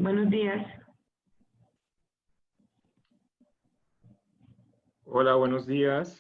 Buenos días. Hola, buenos días.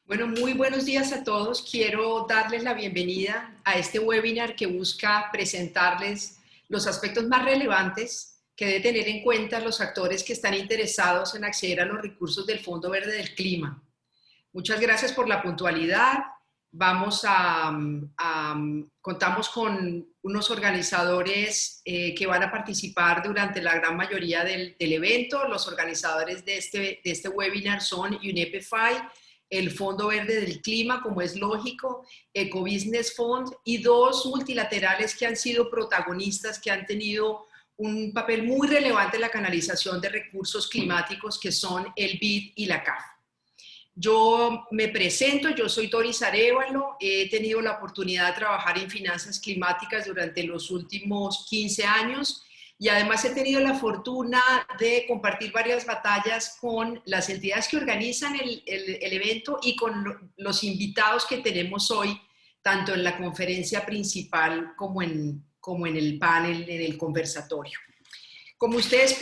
Bueno, muy buenos días a todos. Quiero darles la bienvenida a este webinar que busca presentarles los aspectos más relevantes que deben tener en cuenta los actores que están interesados en acceder a los recursos del Fondo Verde del Clima. Muchas gracias por la puntualidad. Contamos con unos organizadores que van a participar durante la gran mayoría del evento. Los organizadores de este webinar son UNEP-FI, el Fondo Verde del Clima, como es lógico, Ecobusiness Fund y dos multilaterales que han sido protagonistas, que han tenido un papel muy relevante en la canalización de recursos climáticos, que son el BID y la CAF. Yo me presento, yo soy Doris Arévalo, he tenido la oportunidad de trabajar en finanzas climáticas durante los últimos 15 años y además he tenido la fortuna de compartir varias batallas con las entidades que organizan el evento y con los invitados que tenemos hoy, tanto en la conferencia principal como en el panel, en el conversatorio. Como ustedes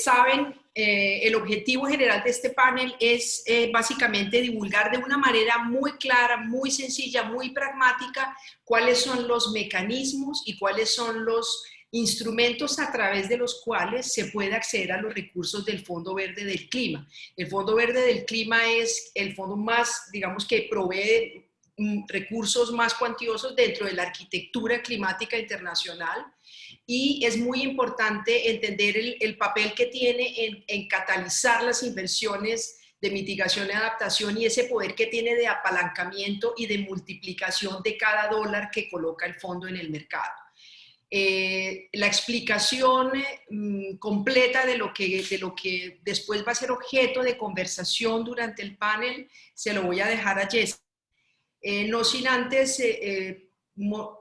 saben, el objetivo general de este panel es básicamente divulgar de una manera muy clara, muy sencilla, muy pragmática, cuáles son los mecanismos y cuáles son los instrumentos a través de los cuales se puede acceder a los recursos del Fondo Verde del Clima. El Fondo Verde del Clima es el fondo más, digamos, que provee recursos más cuantiosos dentro de la arquitectura climática internacional. Y es muy importante entender el papel que tiene en catalizar las inversiones de mitigación y adaptación y ese poder que tiene de apalancamiento y de multiplicación de cada dólar que coloca el fondo en el mercado. La explicación completa de lo que después va a ser objeto de conversación durante el panel se lo voy a dejar a Jessica. No sin antes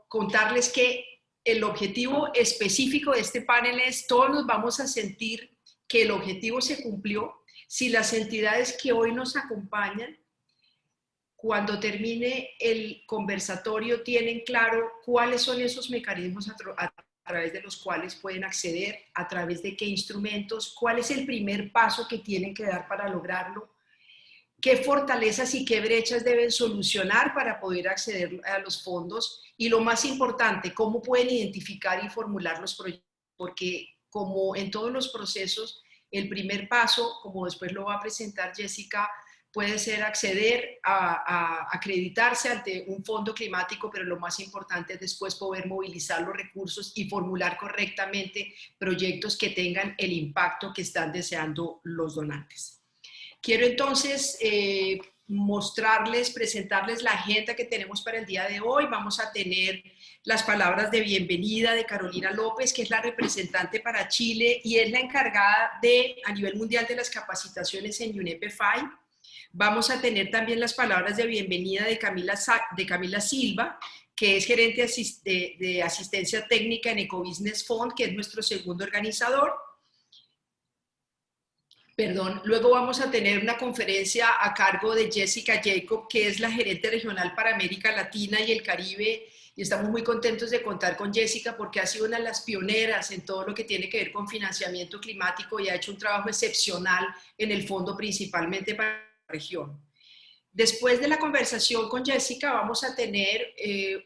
contarles que el objetivo específico de este panel es: todos nos vamos a sentir que el objetivo se cumplió si las entidades que hoy nos acompañan, cuando termine el conversatorio, tienen claro cuáles son esos mecanismos a través de los cuales pueden acceder, a través de qué instrumentos, cuál es el primer paso que tienen que dar para lograrlo, qué fortalezas y qué brechas deben solucionar para poder acceder a los fondos y, lo más importante, cómo pueden identificar y formular los proyectos, porque como en todos los procesos, el primer paso, como después lo va a presentar Jessica, puede ser acceder a acreditarse ante un fondo climático, pero lo más importante es después poder movilizar los recursos y formular correctamente proyectos que tengan el impacto que están deseando los donantes. Quiero entonces mostrarles, presentarles la agenda que tenemos para el día de hoy. Vamos a tener las palabras de bienvenida de Carolina López, que es la representante para Chile y es la encargada a nivel mundial de las capacitaciones en UNEP-FI. Vamos a tener también las palabras de bienvenida de Camila Silva, que es gerente de asistencia técnica en Ecobusiness Fund, que es nuestro segundo organizador. Luego vamos a tener una conferencia a cargo de Jessica Jacob, que es la gerente regional para América Latina y el Caribe, y estamos muy contentos de contar con Jessica porque ha sido una de las pioneras en todo lo que tiene que ver con financiamiento climático y ha hecho un trabajo excepcional en el fondo, principalmente para la región. Después de la conversación con Jessica vamos a tener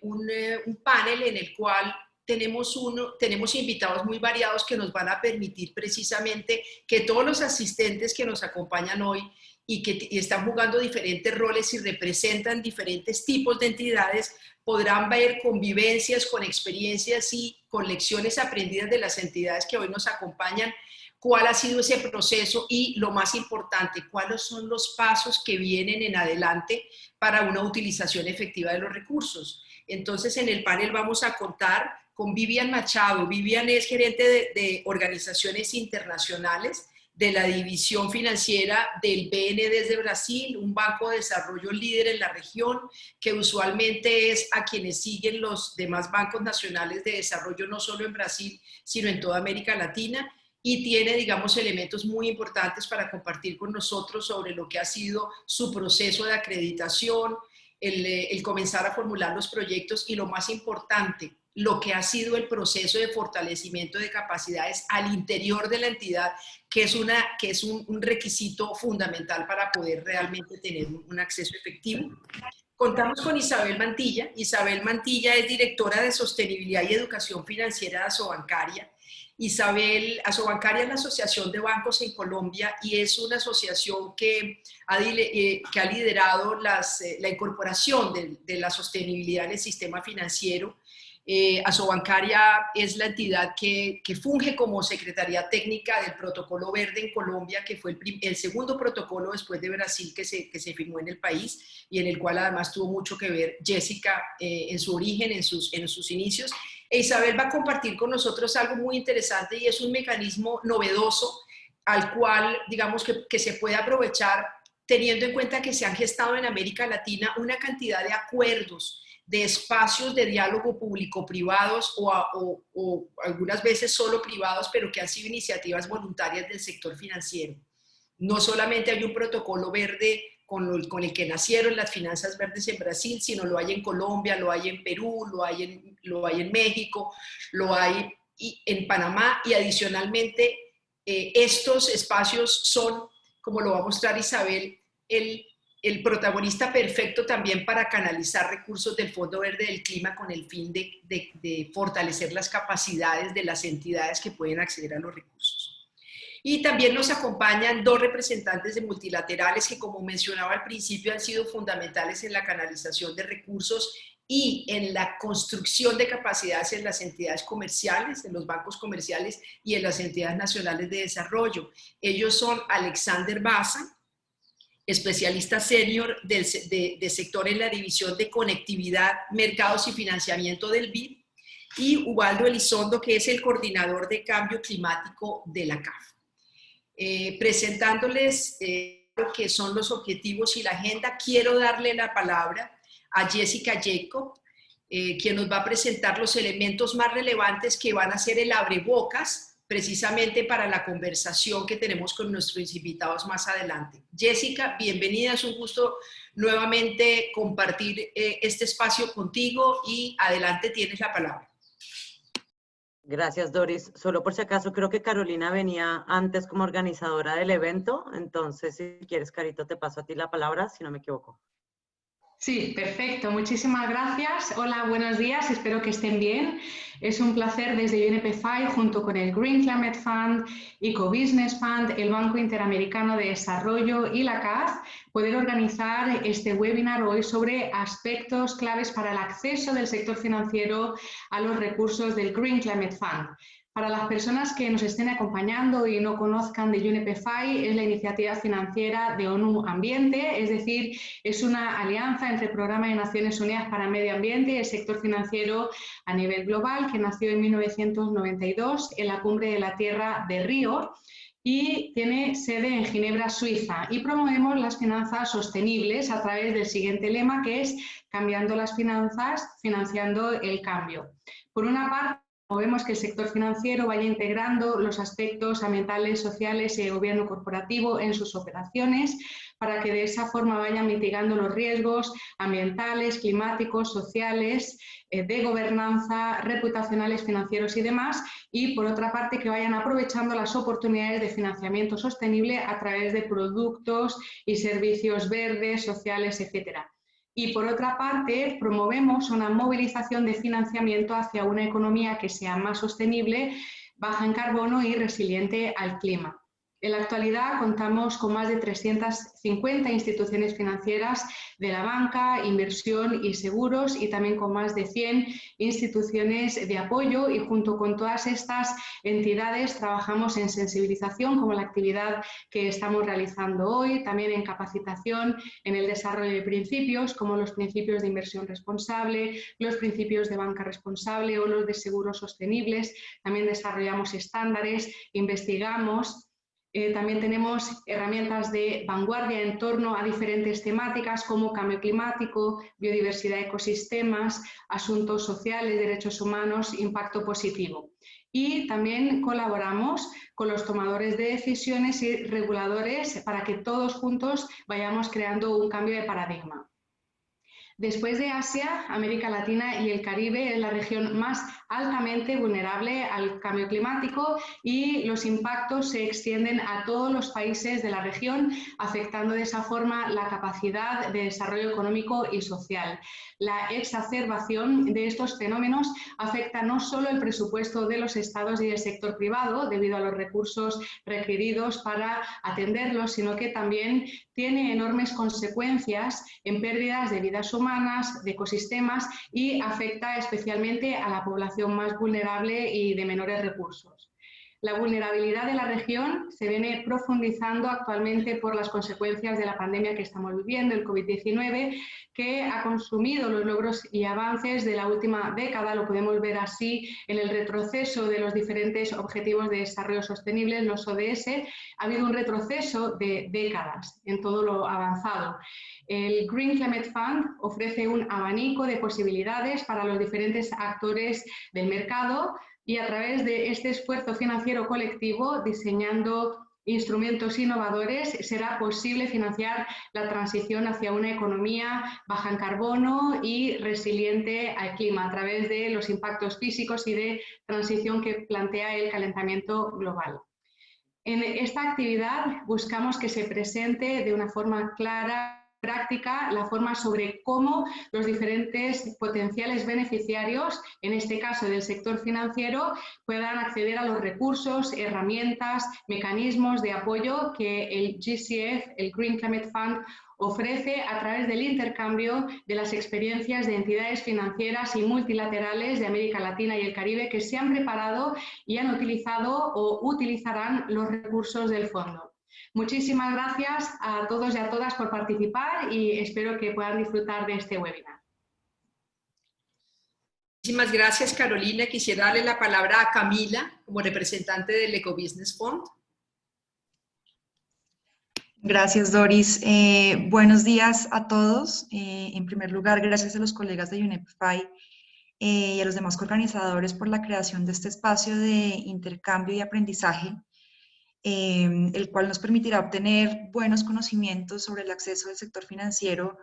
un panel en el cual tenemos invitados muy variados que nos van a permitir precisamente que todos los asistentes que nos acompañan hoy y están jugando diferentes roles y representan diferentes tipos de entidades, podrán ver convivencias con experiencias y con lecciones aprendidas de las entidades que hoy nos acompañan, cuál ha sido ese proceso y, lo más importante, cuáles son los pasos que vienen en adelante para una utilización efectiva de los recursos. Entonces, en el panel vamos a contar con Vivian Machado. Vivian es gerente de organizaciones internacionales de la división financiera del BND desde Brasil, un banco de desarrollo líder en la región, que usualmente es a quienes siguen los demás bancos nacionales de desarrollo, no solo en Brasil, sino en toda América Latina, y tiene, digamos, elementos muy importantes para compartir con nosotros sobre lo que ha sido su proceso de acreditación, el comenzar a formular los proyectos y, lo más importante, lo que ha sido el proceso de fortalecimiento de capacidades al interior de la entidad, que es un requisito fundamental para poder realmente tener un acceso efectivo. Contamos con Isabel Mantilla. Isabel Mantilla es directora de Sostenibilidad y Educación Financiera de Asobancaria. Asobancaria es la Asociación de Bancos en Colombia y es una asociación que ha liderado la incorporación de la sostenibilidad en el sistema financiero. Asobancaria es la entidad que funge como Secretaría Técnica del Protocolo Verde en Colombia, que fue el segundo protocolo después de Brasil que se firmó en el país y en el cual además tuvo mucho que ver Jessica en su origen, en sus inicios. E Isabel va a compartir con nosotros algo muy interesante y es un mecanismo novedoso al cual, digamos, que se puede aprovechar teniendo en cuenta que se han gestado en América Latina una cantidad de acuerdos, de espacios de diálogo público-privados o algunas veces solo privados, pero que han sido iniciativas voluntarias del sector financiero. No solamente hay un protocolo verde con el que nacieron las finanzas verdes en Brasil, sino lo hay en Colombia, lo hay en Perú, lo hay en México, lo hay en Panamá y adicionalmente estos espacios son, como lo va a mostrar Isabel, el protagonista perfecto también para canalizar recursos del Fondo Verde del Clima con el fin de fortalecer las capacidades de las entidades que pueden acceder a los recursos. Y también nos acompañan dos representantes de multilaterales que, como mencionaba al principio, han sido fundamentales en la canalización de recursos y en la construcción de capacidades en las entidades comerciales, en los bancos comerciales y en las entidades nacionales de desarrollo. Ellos son Alexander Baza, especialista senior de sector en la división de conectividad, mercados y financiamiento del BID, y Ubaldo Elizondo, que es el coordinador de cambio climático de la CAF. Presentándoles lo que son los objetivos y la agenda, quiero darle la palabra a Jessica Jacob, quien nos va a presentar los elementos más relevantes que van a ser el abrebocas precisamente para la conversación que tenemos con nuestros invitados más adelante. Jessica, bienvenida, es un gusto nuevamente compartir este espacio contigo y adelante, tienes la palabra. Gracias, Doris. Solo por si acaso, creo que Carolina venía antes como organizadora del evento, entonces si quieres, Carito, te paso a ti la palabra, si no me equivoco. Sí, perfecto. Muchísimas gracias. Hola, buenos días. Espero que estén bien. Es un placer desde UNEP-FI, junto con el Green Climate Fund, Ecobusiness Fund, el Banco Interamericano de Desarrollo y la CAF, poder organizar este webinar hoy sobre aspectos claves para el acceso del sector financiero a los recursos del Green Climate Fund. Para las personas que nos estén acompañando y no conozcan de UNEP-FI, es la iniciativa financiera de ONU Ambiente, es decir, es una alianza entre el Programa de Naciones Unidas para el Medio Ambiente y el sector financiero a nivel global, que nació en 1992 en la Cumbre de la Tierra de Río y tiene sede en Ginebra, Suiza. Y promovemos las finanzas sostenibles a través del siguiente lema, que es cambiando las finanzas, financiando el cambio. Por una parte, vemos que el sector financiero vaya integrando los aspectos ambientales, sociales y de gobierno corporativo en sus operaciones para que de esa forma vayan mitigando los riesgos ambientales, climáticos, sociales, de gobernanza, reputacionales, financieros y demás, y por otra parte que vayan aprovechando las oportunidades de financiamiento sostenible a través de productos y servicios verdes, sociales, etcétera. Y por otra parte, promovemos una movilización de financiamiento hacia una economía que sea más sostenible, baja en carbono y resiliente al clima. En la actualidad contamos con más de 350 instituciones financieras de la banca, inversión y seguros y también con más de 100 instituciones de apoyo y junto con todas estas entidades trabajamos en sensibilización como la actividad que estamos realizando hoy, también en capacitación, en el desarrollo de principios como los principios de inversión responsable, los principios de banca responsable o los de seguros sostenibles. También desarrollamos estándares, investigamos. También tenemos herramientas de vanguardia en torno a diferentes temáticas como cambio climático, biodiversidad de ecosistemas, asuntos sociales, derechos humanos, impacto positivo. Y también colaboramos con los tomadores de decisiones y reguladores para que todos juntos vayamos creando un cambio de paradigma. Después de Asia, América Latina y el Caribe es la región más altamente vulnerable al cambio climático y los impactos se extienden a todos los países de la región, afectando de esa forma la capacidad de desarrollo económico y social. La exacerbación de estos fenómenos afecta no solo el presupuesto de los estados y del sector privado, debido a los recursos requeridos para atenderlos, sino que también tiene enormes consecuencias en pérdidas de vidas humanas, de ecosistemas y afecta especialmente a la población más vulnerable y de menores recursos. La vulnerabilidad de la región se viene profundizando actualmente por las consecuencias de la pandemia que estamos viviendo, el COVID-19, que ha consumido los logros y avances de la última década. Lo podemos ver así en el retroceso de los diferentes Objetivos de Desarrollo Sostenible, los ODS. Ha habido un retroceso de décadas en todo lo avanzado. El Green Climate Fund ofrece un abanico de posibilidades para los diferentes actores del mercado y a través de este esfuerzo financiero colectivo, diseñando instrumentos innovadores, será posible financiar la transición hacia una economía baja en carbono y resiliente al clima a través de los impactos físicos y de transición que plantea el calentamiento global. En esta actividad buscamos que se presente de una forma clara, práctica, la forma sobre cómo los diferentes potenciales beneficiarios, en este caso del sector financiero, puedan acceder a los recursos, herramientas, mecanismos de apoyo que el GCF, el Green Climate Fund, ofrece a través del intercambio de las experiencias de entidades financieras y multilaterales de América Latina y el Caribe que se han preparado y han utilizado o utilizarán los recursos del fondo. Muchísimas gracias a todos y a todas por participar y espero que puedan disfrutar de este webinar. Muchísimas gracias, Carolina. Quisiera darle la palabra a Camila como representante del Ecobusiness Fund. Gracias, Doris. Buenos días a todos. En primer lugar, gracias a los colegas de UNEP-FI y a los demás organizadores por la creación de este espacio de intercambio y aprendizaje, el cual nos permitirá obtener buenos conocimientos sobre el acceso del sector financiero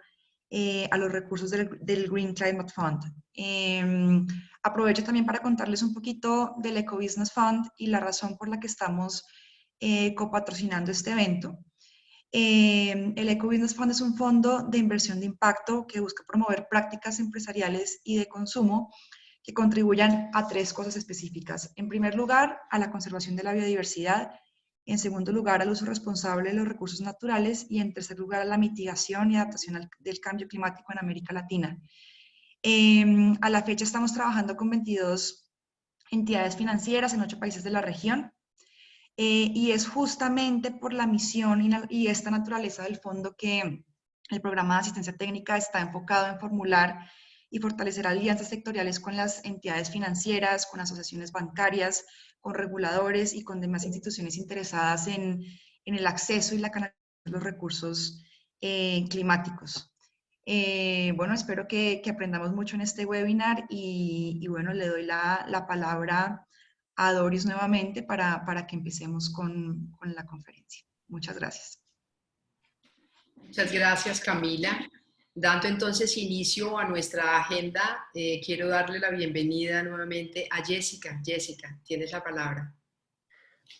a los recursos del Green Climate Fund. Aprovecho también para contarles un poquito del Ecobusiness Fund y la razón por la que estamos copatrocinando este evento. El Ecobusiness Fund es un fondo de inversión de impacto que busca promover prácticas empresariales y de consumo que contribuyan a tres cosas específicas. En primer lugar, a la conservación de la biodiversidad. En segundo lugar, al uso responsable de los recursos naturales. Y en tercer lugar, a la mitigación y adaptación del cambio climático en América Latina. A la fecha estamos trabajando con 22 entidades financieras en 8 países de la región. Y es justamente por la misión y esta naturaleza del fondo que el programa de asistencia técnica está enfocado en formular y fortalecer alianzas sectoriales con las entidades financieras, con asociaciones bancarias, con reguladores y con demás instituciones interesadas en el acceso y la canalización de los recursos climáticos. Bueno, espero que aprendamos mucho en este webinar y bueno, le doy la palabra a Doris nuevamente para que empecemos con la conferencia. Muchas gracias. Muchas gracias, Camila. Dando entonces inicio a nuestra agenda, quiero darle la bienvenida nuevamente a Jessica. Jessica, tienes la palabra.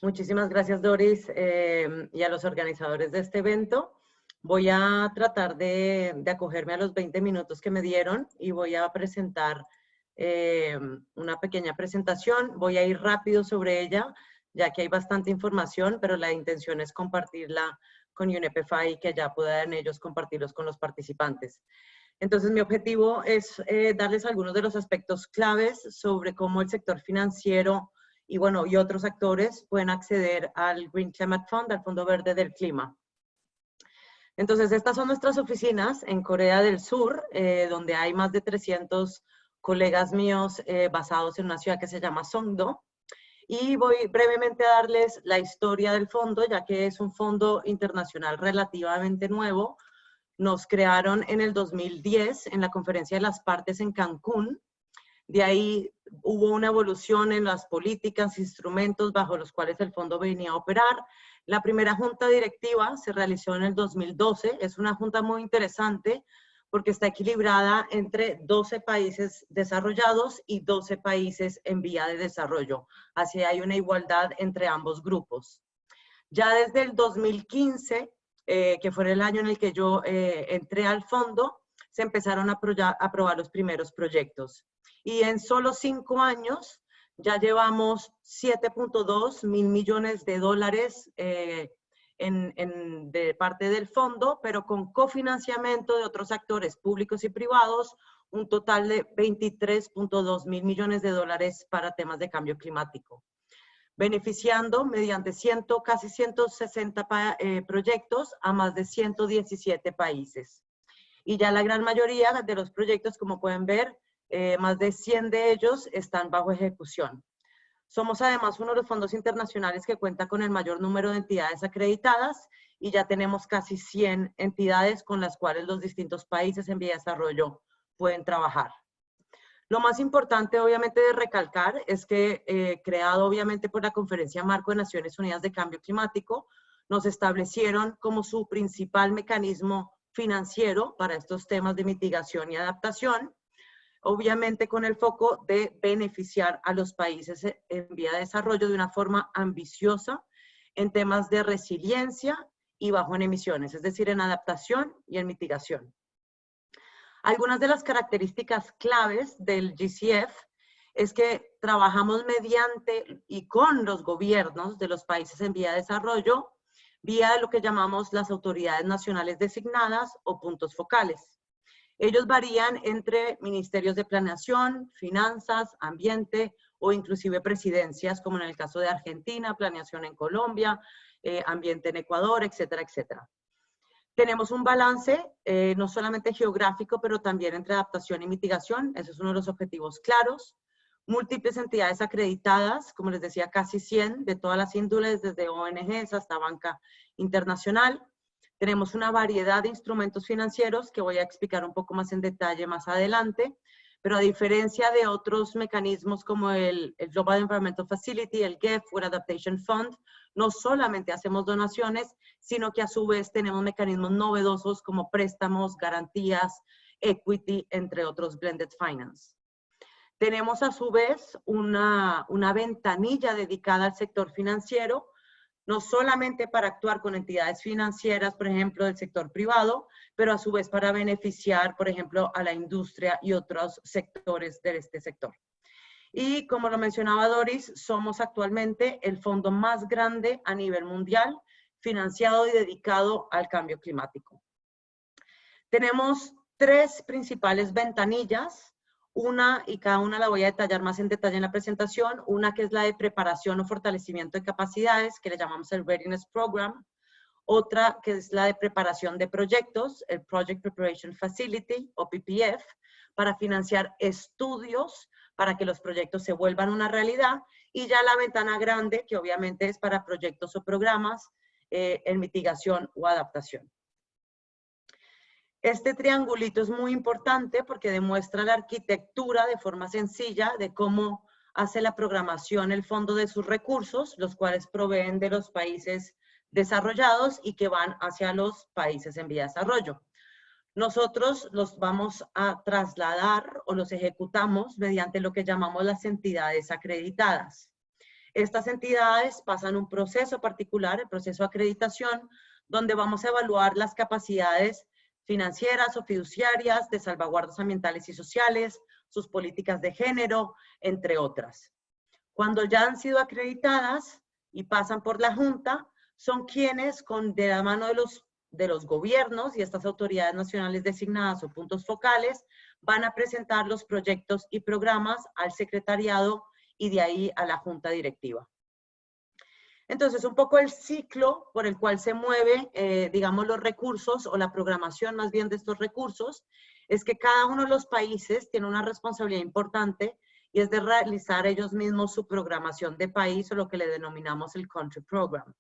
Muchísimas gracias, Doris, y a los organizadores de este evento. Voy a tratar de acogerme a los 20 minutos que me dieron y voy a presentar una pequeña presentación. Voy a ir rápido sobre ella, ya que hay bastante información, pero la intención es compartirla con UNEP-FI y que ya puedan ellos compartirlos con los participantes. Entonces, mi objetivo es darles algunos de los aspectos claves sobre cómo el sector financiero y otros actores pueden acceder al Green Climate Fund, al Fondo Verde del Clima. Entonces, estas son nuestras oficinas en Corea del Sur, donde hay más de 300 colegas míos basados en una ciudad que se llama Songdo. Y voy brevemente a darles la historia del fondo, ya que es un fondo internacional relativamente nuevo. Nos crearon en el 2010 en la Conferencia de las Partes en Cancún. De ahí hubo una evolución en las políticas, instrumentos bajo los cuales el fondo venía a operar. La primera junta directiva se realizó en el 2012. Es una junta muy interesante porque está equilibrada entre 12 países desarrollados y 12 países en vía de desarrollo. Así hay una igualdad entre ambos grupos. Ya desde el 2015, que fue el año en el que yo entré al fondo, se empezaron a aprobar los primeros proyectos. Y en solo 5 años ya llevamos 7.2 mil millones de dólares de parte del fondo, pero con cofinanciamiento de otros actores públicos y privados, un total de 23.2 mil millones de dólares para temas de cambio climático, beneficiando mediante casi 160 proyectos a más de 117 países. Y ya la gran mayoría de los proyectos, como pueden ver, más de 100 de ellos están bajo ejecución. Somos además uno de los fondos internacionales que cuenta con el mayor número de entidades acreditadas y ya tenemos casi 100 entidades con las cuales los distintos países en vía de desarrollo pueden trabajar. Lo más importante, obviamente, de recalcar es que, creado obviamente por la Conferencia Marco de Naciones Unidas de Cambio Climático, nos establecieron como su principal mecanismo financiero para estos temas de mitigación y adaptación, obviamente con el foco de beneficiar a los países en vía de desarrollo de una forma ambiciosa en temas de resiliencia y bajo en emisiones, es decir, en adaptación y en mitigación. Algunas de las características claves del GCF es que trabajamos mediante y con los gobiernos de los países en vía de desarrollo vía lo que llamamos las autoridades nacionales designadas o puntos focales. Ellos varían entre ministerios de planeación, finanzas, ambiente o inclusive presidencias, como en el caso de Argentina, planeación en Colombia, ambiente en Ecuador, etcétera, etcétera. Tenemos un balance no solamente geográfico, pero también entre adaptación y mitigación. Ese es uno de los objetivos claros. Múltiples entidades acreditadas, como les decía, casi 100 de todas las índoles, desde ONGs hasta banca internacional. Tenemos una variedad de instrumentos financieros que voy a explicar un poco más en detalle más adelante, pero a diferencia de otros mecanismos como el Global Environmental Facility, el GEF o el Adaptation Fund, no solamente hacemos donaciones, sino que a su vez tenemos mecanismos novedosos como préstamos, garantías, equity, entre otros blended finance. Tenemos a su vez una ventanilla dedicada al sector financiero, no solamente para actuar con entidades financieras, por ejemplo, del sector privado, pero a su vez para beneficiar, por ejemplo, a la industria y otros sectores de este sector. Y como lo mencionaba Doris, somos actualmente el fondo más grande a nivel mundial, financiado y dedicado al cambio climático. Tenemos 3 principales ventanillas. Una, y cada una la voy a detallar más en detalle en la presentación, una que es la de preparación o fortalecimiento de capacidades, que le llamamos el Readiness Program. Otra que es la de preparación de proyectos, el Project Preparation Facility o PPF, para financiar estudios para que los proyectos se vuelvan una realidad. Y ya la ventana grande, que obviamente es para proyectos o programas en mitigación o adaptación. Este triangulito es muy importante porque demuestra la arquitectura de forma sencilla de cómo hace la programación el fondo de sus recursos, los cuales proveen de los países desarrollados y que van hacia los países en vía de desarrollo. Nosotros los vamos a trasladar o los ejecutamos mediante lo que llamamos las entidades acreditadas. Estas entidades pasan un proceso particular, el proceso de acreditación, donde vamos a evaluar las capacidades financieras o fiduciarias de salvaguardas ambientales y sociales, sus políticas de género, entre otras. Cuando ya han sido acreditadas y pasan por la Junta, son quienes, de la mano de los gobiernos y estas autoridades nacionales designadas o puntos focales, van a presentar los proyectos y programas al secretariado y de ahí a la Junta Directiva. Entonces, un poco el ciclo por el cual se mueve, digamos, los recursos o la programación más bien de estos recursos, es que cada uno de los países tiene una responsabilidad importante y es de realizar ellos mismos su programación de país o lo que le denominamos el Country Program.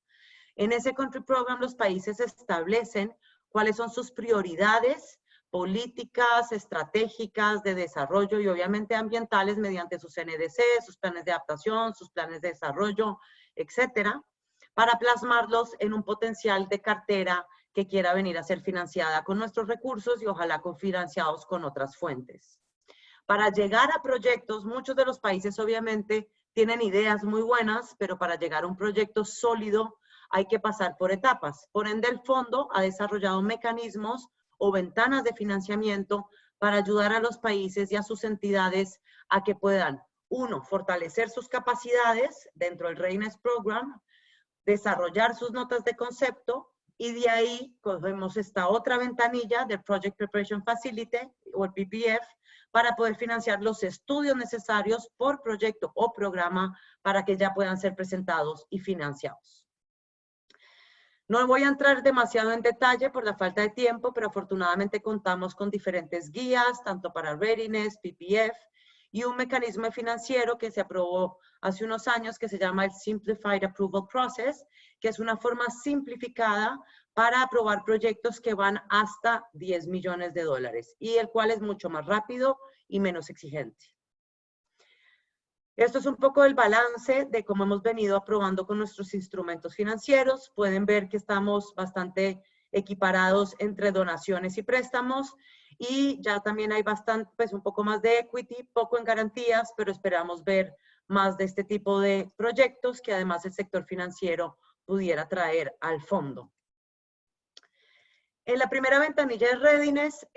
En ese Country Program los países establecen cuáles son sus prioridades políticas, estratégicas de desarrollo y obviamente ambientales mediante sus NDC, sus planes de adaptación, sus planes de desarrollo, etcétera, para plasmarlos en un potencial de cartera que quiera venir a ser financiada con nuestros recursos y ojalá cofinanciados con otras fuentes. Para llegar a proyectos, muchos de los países obviamente tienen ideas muy buenas, pero para llegar a un proyecto sólido hay que pasar por etapas. Por ende, el fondo ha desarrollado mecanismos o ventanas de financiamiento para ayudar a los países y a sus entidades a que puedan, uno, fortalecer sus capacidades dentro del Readiness Program, desarrollar sus notas de concepto y de ahí cogemos esta otra ventanilla del Project Preparation Facility o el PPF para poder financiar los estudios necesarios por proyecto o programa para que ya puedan ser presentados y financiados. No voy a entrar demasiado en detalle por la falta de tiempo, pero afortunadamente contamos con diferentes guías, tanto para Readiness, PPF, y un mecanismo financiero que se aprobó hace unos años que se llama el Simplified Approval Process, que es una forma simplificada para aprobar proyectos que van hasta 10 millones de dólares, y el cual es mucho más rápido y menos exigente. Esto es un poco el balance de cómo hemos venido aprobando con nuestros instrumentos financieros. Pueden ver que estamos bastante equiparados entre donaciones y préstamos y ya también hay bastante, pues un poco más de equity, poco en garantías, pero esperamos ver más de este tipo de proyectos que además el sector financiero pudiera traer al fondo. En la primera ventanilla de Readiness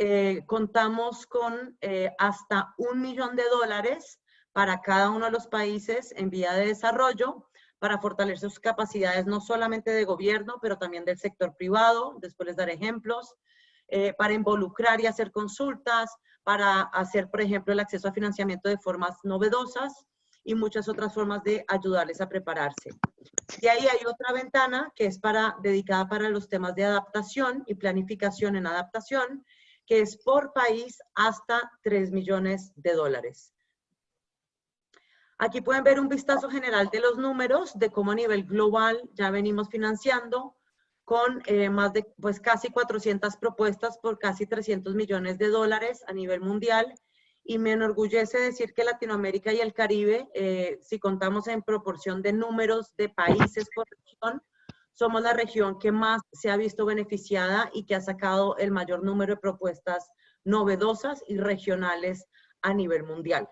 contamos con hasta $1 millón para cada uno de los países en vía de desarrollo, para fortalecer sus capacidades no solamente de gobierno, pero también del sector privado, después les daré ejemplos, para involucrar y hacer consultas, para hacer, por ejemplo, el acceso a financiamiento de formas novedosas y muchas otras formas de ayudarles a prepararse. Y ahí hay otra ventana que es dedicada para los temas de adaptación y planificación en adaptación, que es por país hasta $3 millones. Aquí pueden ver un vistazo general de los números de cómo a nivel global ya venimos financiando con más de casi 400 propuestas por casi $300 millones a nivel mundial. Y me enorgullece decir que Latinoamérica y el Caribe, si contamos en proporción de números de países por región, somos la región que más se ha visto beneficiada y que ha sacado el mayor número de propuestas novedosas y regionales a nivel mundial.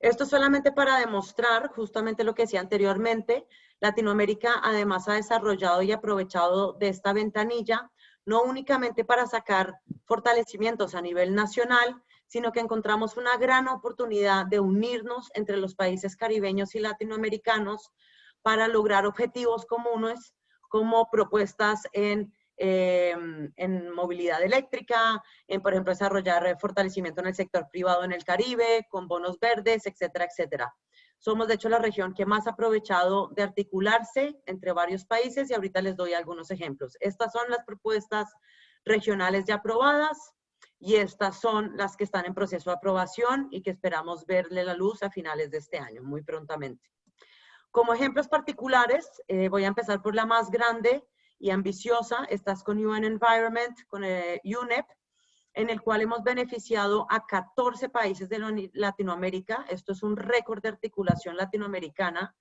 Esto solamente para demostrar justamente lo que decía anteriormente. Latinoamérica además ha desarrollado y aprovechado de esta ventanilla, no únicamente para sacar fortalecimientos a nivel nacional, sino que encontramos una gran oportunidad de unirnos entre los países caribeños y latinoamericanos para lograr objetivos comunes como propuestas en en movilidad eléctrica, en, por ejemplo, desarrollar fortalecimiento en el sector privado en el Caribe, con bonos verdes, etcétera, etcétera. Somos, de hecho, la región que más ha aprovechado de articularse entre varios países y ahorita les doy algunos ejemplos. Estas son las propuestas regionales ya aprobadas y estas son las que están en proceso de aprobación y que esperamos verle la luz a finales de este año, muy prontamente. Como ejemplos particulares, voy a empezar por la más grande y ambiciosa. Esta es con UN Environment, con UNEP, en el cual hemos beneficiado a 14 países de Latinoamérica. Esto es un récord de articulación latinoamericana,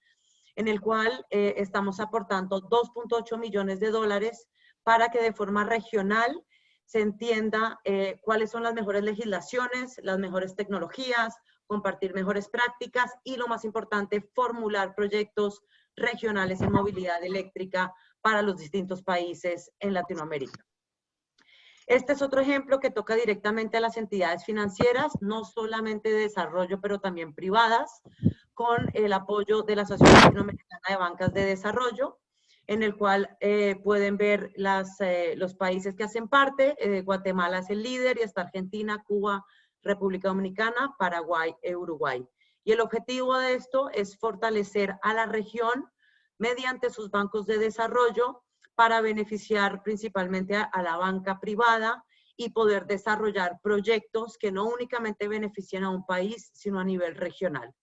en el cual estamos aportando 2.8 millones de dólares para que de forma regional se entienda cuáles son las mejores legislaciones, las mejores tecnologías, compartir mejores prácticas y, lo más importante, formular proyectos regionales en movilidad eléctrica para los distintos países en Latinoamérica. Este es otro ejemplo que toca directamente a las entidades financieras, no solamente de desarrollo, pero también privadas, con el apoyo de la Asociación Latinoamericana de Bancas de Desarrollo, en el cual pueden ver los países que hacen parte. Guatemala es el líder y está Argentina, Cuba, República Dominicana, Paraguay e Uruguay. Y el objetivo de esto es fortalecer a la región mediante sus bancos de desarrollo para beneficiar principalmente a la banca privada y poder desarrollar proyectos que no únicamente beneficien a un país, sino a nivel regional.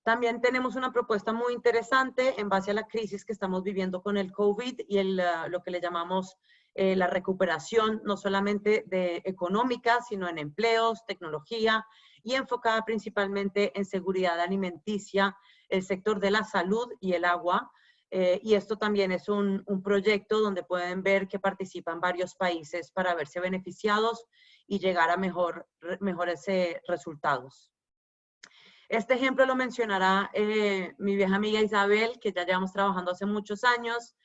También tenemos una propuesta muy interesante en base a la crisis que estamos viviendo con el COVID y lo que le llamamos la recuperación, no solamente económica, sino en empleos, tecnología y enfocada principalmente en seguridad alimenticia, el sector de la salud y el agua. Y esto también es un proyecto donde pueden ver que participan varios países para verse beneficiados y llegar a mejores resultados. Este ejemplo lo mencionará mi vieja amiga Isabel, que ya llevamos trabajando hace muchos años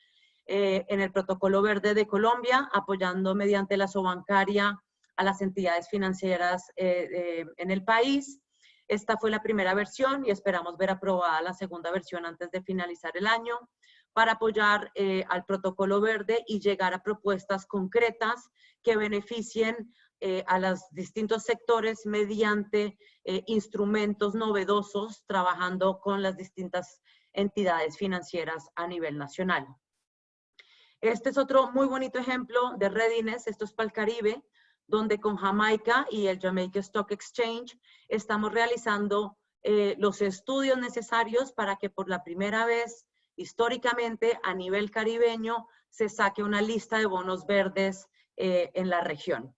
en el Protocolo Verde de Colombia, apoyando mediante la Sobancaria a las entidades financieras en el país. Esta fue la primera versión y esperamos ver aprobada la segunda versión antes de finalizar el año para apoyar al Protocolo Verde y llegar a propuestas concretas que beneficien a los distintos sectores mediante instrumentos novedosos, trabajando con las distintas entidades financieras a nivel nacional. Este es otro muy bonito ejemplo de readiness. Esto es para el Caribe, donde con Jamaica y el Jamaica Stock Exchange estamos realizando los estudios necesarios para que por la primera vez históricamente a nivel caribeño se saque una lista de bonos verdes en la región.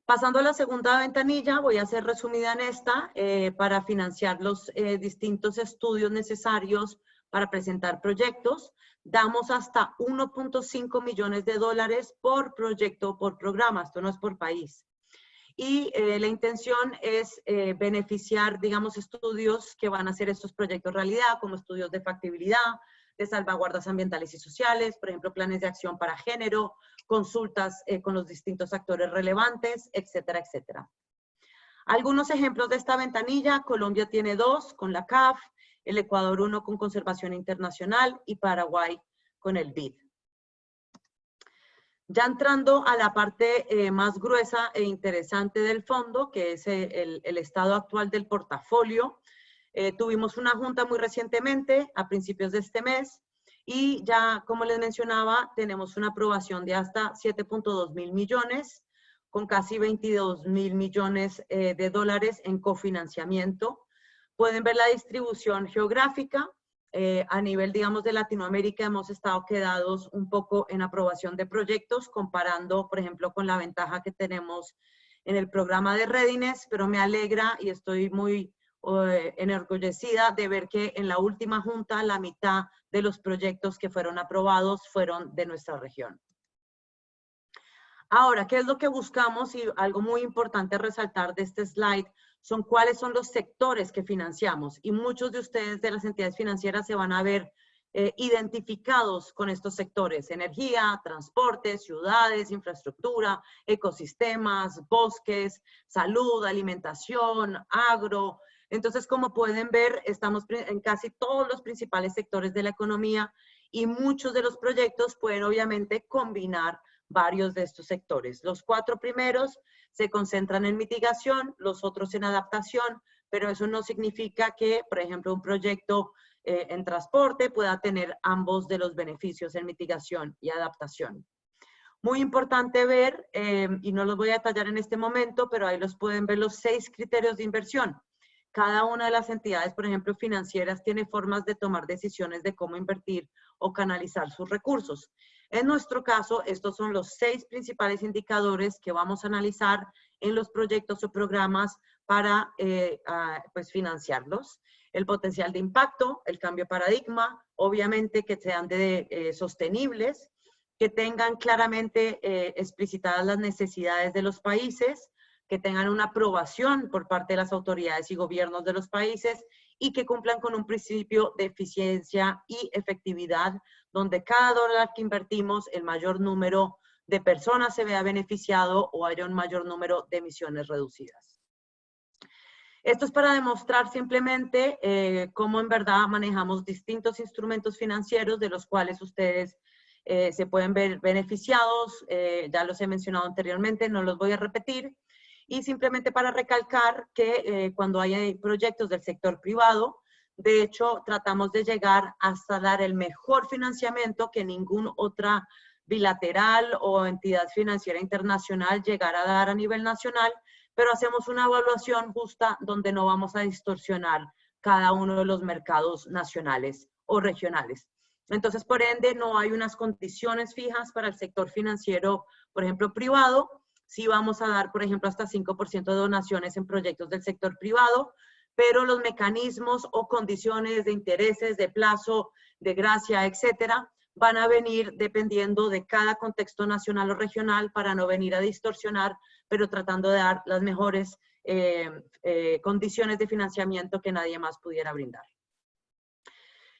Pasando a la segunda ventanilla, voy a ser resumida en esta para financiar los distintos estudios necesarios para presentar proyectos. Damos hasta 1.5 millones de dólares por proyecto o por programa, esto no es por país. Y la intención es beneficiar, digamos, estudios que van a hacer estos proyectos realidad, como estudios de factibilidad, de salvaguardas ambientales y sociales, por ejemplo, planes de acción para género, consultas con los distintos actores relevantes, etcétera, etcétera. Algunos ejemplos de esta ventanilla: Colombia tiene 2 con la CAF, el Ecuador 1 con Conservación Internacional y Paraguay con el BID. Ya entrando a la parte más gruesa e interesante del fondo, que es el estado actual del portafolio, tuvimos una junta muy recientemente, a principios de este mes, y ya, como les mencionaba, tenemos una aprobación de hasta 7.2 mil millones, con casi 22 mil millones de dólares en cofinanciamiento. Pueden ver la distribución geográfica. A nivel, digamos, de Latinoamérica hemos estado quedados un poco en aprobación de proyectos, comparando, por ejemplo, con la ventaja que tenemos en el programa de Readiness, pero me alegra y estoy muy enorgullecida de ver que en la última junta la mitad de los proyectos que fueron aprobados fueron de nuestra región. Ahora, ¿qué es lo que buscamos? Y algo muy importante resaltar de este slide son cuáles son los sectores que financiamos. Y muchos de ustedes de las entidades financieras se van a ver identificados con estos sectores: energía, transporte, ciudades, infraestructura, ecosistemas, bosques, salud, alimentación, agro. Entonces, como pueden ver, estamos en casi todos los principales sectores de la economía y muchos de los proyectos pueden obviamente combinar varios de estos sectores. Los 4 primeros se concentran en mitigación, los otros en adaptación, pero eso no significa que, por ejemplo, un proyecto en transporte pueda tener ambos de los beneficios en mitigación y adaptación. Muy importante ver, y no los voy a detallar en este momento, pero ahí los pueden ver los 6 criterios de inversión. Cada una de las entidades, por ejemplo, financieras, tiene formas de tomar decisiones de cómo invertir o canalizar sus recursos. En nuestro caso, estos son los 6 principales indicadores que vamos a analizar en los proyectos o programas para pues financiarlos. El potencial de impacto, el cambio de paradigma, obviamente que sean sostenibles, que tengan claramente explicitadas las necesidades de los países, que tengan una aprobación por parte de las autoridades y gobiernos de los países y que cumplan con un principio de eficiencia y efectividad, donde cada dólar que invertimos, el mayor número de personas se vea beneficiado o haya un mayor número de emisiones reducidas. Esto es para demostrar simplemente cómo en verdad manejamos distintos instrumentos financieros de los cuales ustedes se pueden ver beneficiados. Ya los he mencionado anteriormente, no los voy a repetir. Y simplemente para recalcar que cuando hay proyectos del sector privado, de hecho, tratamos de llegar hasta dar el mejor financiamiento que ninguna otra bilateral o entidad financiera internacional llegara a dar a nivel nacional, pero hacemos una evaluación justa donde no vamos a distorsionar cada uno de los mercados nacionales o regionales. Entonces, por ende, no hay unas condiciones fijas para el sector financiero, por ejemplo, privado. Sí vamos a dar, por ejemplo, hasta 5% de donaciones en proyectos del sector privado, pero los mecanismos o condiciones de intereses, de plazo, de gracia, etcétera, van a venir dependiendo de cada contexto nacional o regional para no venir a distorsionar, pero tratando de dar las mejores condiciones de financiamiento que nadie más pudiera brindar.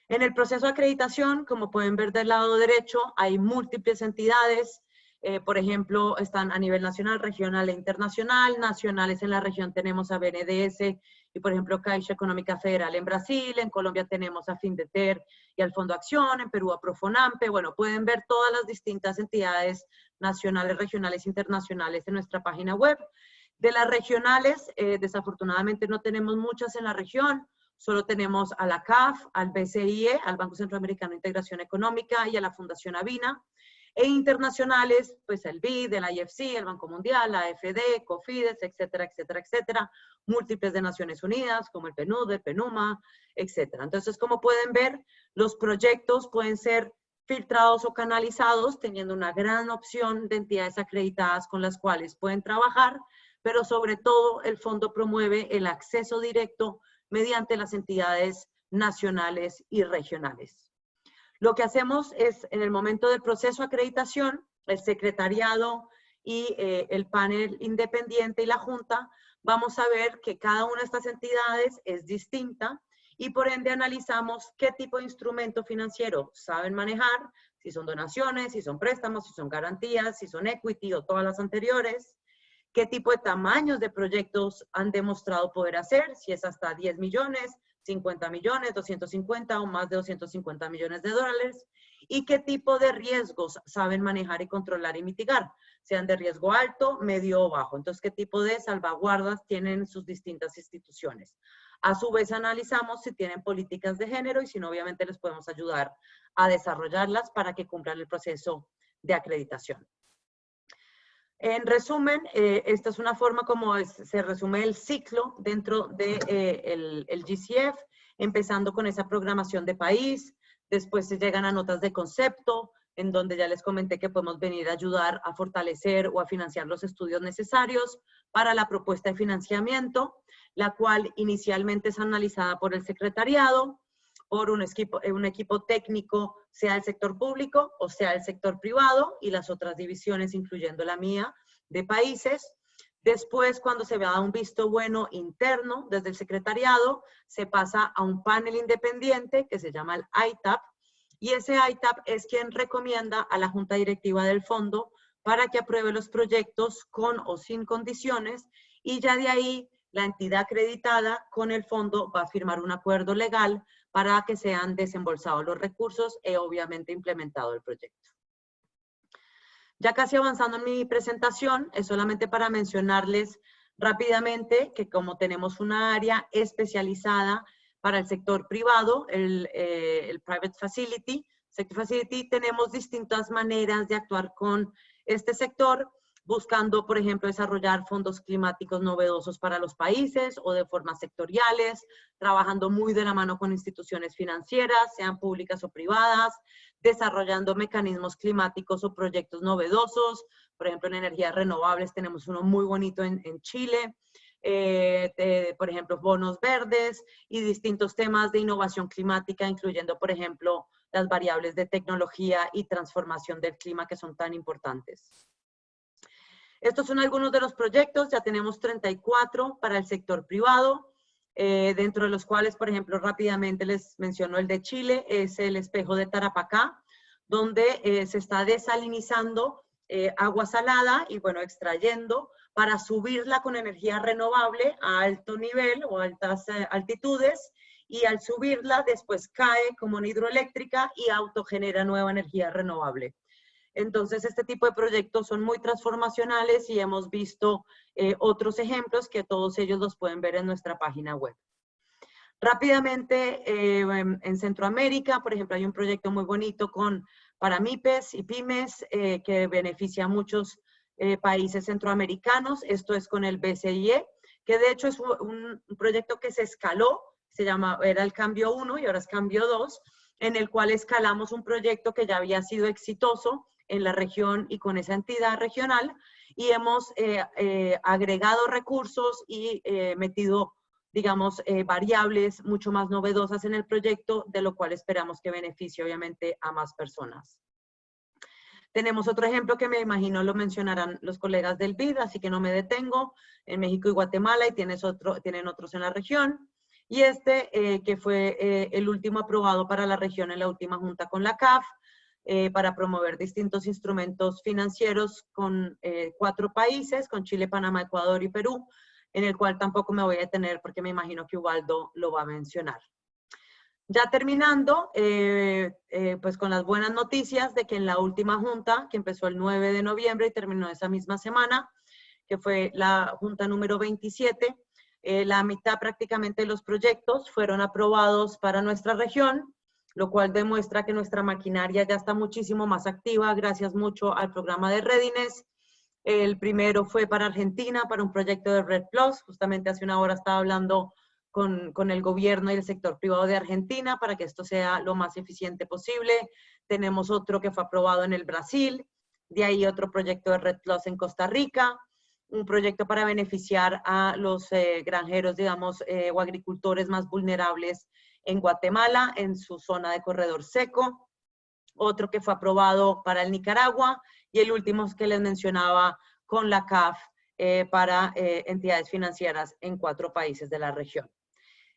En el proceso de acreditación, como pueden ver del lado derecho, hay múltiples entidades. Por ejemplo, están a nivel nacional, regional e internacional. Nacionales en la región tenemos a BNDES y, por ejemplo, Caixa Económica Federal en Brasil. En Colombia tenemos a Findeter y al Fondo Acción. En Perú a Profonampe. Bueno, pueden ver todas las distintas entidades nacionales, regionales e internacionales en nuestra página web. De las regionales, desafortunadamente no tenemos muchas en la región. Solo tenemos a la CAF, al BCIE, al Banco Centroamericano de Integración Económica y a la Fundación Avina. E internacionales, pues el BID, el IFC, el Banco Mundial, la AFD, COFIDES, etcétera, etcétera, etcétera. Múltiples de Naciones Unidas, como el PNUD, el PNUMA, etcétera. Entonces, como pueden ver, los proyectos pueden ser filtrados o canalizados, teniendo una gran opción de entidades acreditadas con las cuales pueden trabajar, pero sobre todo el fondo promueve el acceso directo mediante las entidades nacionales y regionales. Lo que hacemos es, en el momento del proceso de acreditación, el secretariado y el panel independiente y la junta, vamos a ver que cada una de estas entidades es distinta y por ende analizamos qué tipo de instrumento financiero saben manejar, si son donaciones, si son préstamos, si son garantías, si son equity o todas las anteriores, qué tipo de tamaños de proyectos han demostrado poder hacer, si es hasta 10 millones, 50 millones, 250 o más de 250 millones de dólares, y qué tipo de riesgos saben manejar y controlar y mitigar, sean de riesgo alto, medio o bajo. Entonces, qué tipo de salvaguardas tienen sus distintas instituciones. A su vez, analizamos si tienen políticas de género y si no, obviamente les podemos ayudar a desarrollarlas para que cumplan el proceso de acreditación. En resumen, esta es una forma como se resume el ciclo dentro del GCF, empezando con esa programación de país, después se llegan a notas de concepto, en donde ya les comenté que podemos venir a ayudar a fortalecer o a financiar los estudios necesarios para la propuesta de financiamiento, la cual inicialmente es analizada por el secretariado, por un equipo técnico, sea el sector público o sea el sector privado y las otras divisiones, incluyendo la mía, de países. Después, cuando se da un visto bueno interno desde el secretariado, se pasa a un panel independiente que se llama el ITAP, y ese ITAP es quien recomienda a la junta directiva del fondo para que apruebe los proyectos con o sin condiciones, y ya de ahí la entidad acreditada con el fondo va a firmar un acuerdo legal para que sean desembolsados los recursos y obviamente implementado el proyecto. Ya casi avanzando en mi presentación, es solamente para mencionarles rápidamente que como tenemos una área especializada para el sector privado, el Private Facility, Sector Facility, tenemos distintas maneras de actuar con este sector, buscando, por ejemplo, desarrollar fondos climáticos novedosos para los países o de formas sectoriales, trabajando muy de la mano con instituciones financieras, sean públicas o privadas, desarrollando mecanismos climáticos o proyectos novedosos. Por ejemplo, en energías renovables tenemos uno muy bonito en Chile, por ejemplo, bonos verdes y distintos temas de innovación climática, incluyendo, por ejemplo, las variables de tecnología y transformación del clima que son tan importantes. Estos son algunos de los proyectos, ya tenemos 34 para el sector privado, dentro de los cuales, por ejemplo, rápidamente les menciono el de Chile, es el espejo de Tarapacá, donde se está desalinizando agua salada y, bueno, extrayendo para subirla con energía renovable a alto nivel o altas altitudes, y al subirla después cae como una hidroeléctrica y autogenera nueva energía renovable. Entonces, este tipo de proyectos son muy transformacionales y hemos visto otros ejemplos que todos ellos los pueden ver en nuestra página web. Rápidamente, en Centroamérica, por ejemplo, hay un proyecto muy bonito para MIPES y PYMES que beneficia a muchos países centroamericanos. Esto es con el BCIE, que de hecho es un proyecto que se escaló, era el Cambio 1 y ahora es Cambio 2, en el cual escalamos un proyecto que ya había sido exitoso en la región y con esa entidad regional, y hemos agregado recursos y metido, digamos, variables mucho más novedosas en el proyecto, de lo cual esperamos que beneficie obviamente a más personas. Tenemos otro ejemplo que me imagino lo mencionarán los colegas del BID, así que no me detengo, en México y Guatemala, y tienen otros en la región. Y que fue el último aprobado para la región en la última junta con la CAF, para promover distintos instrumentos financieros con 4 países, con Chile, Panamá, Ecuador y Perú, en el cual tampoco me voy a detener porque me imagino que Ubaldo lo va a mencionar. Ya terminando, pues con las buenas noticias de que en la última junta, que empezó el 9 de noviembre y terminó esa misma semana, que fue la junta número 27, la mitad prácticamente de los proyectos fueron aprobados para nuestra región, lo cual demuestra que nuestra maquinaria ya está muchísimo más activa, gracias mucho al programa de Readiness. El primero fue para Argentina, para un proyecto de Red Plus. Justamente hace una hora estaba hablando con el gobierno y el sector privado de Argentina para que esto sea lo más eficiente posible. Tenemos otro que fue aprobado en el Brasil, de ahí otro proyecto de Red Plus en Costa Rica, un proyecto para beneficiar a los granjeros, digamos, o agricultores más vulnerables en Guatemala, en su zona de corredor seco, otro que fue aprobado para el Nicaragua, y el último que les mencionaba con la CAF para entidades financieras en 4 países de la región.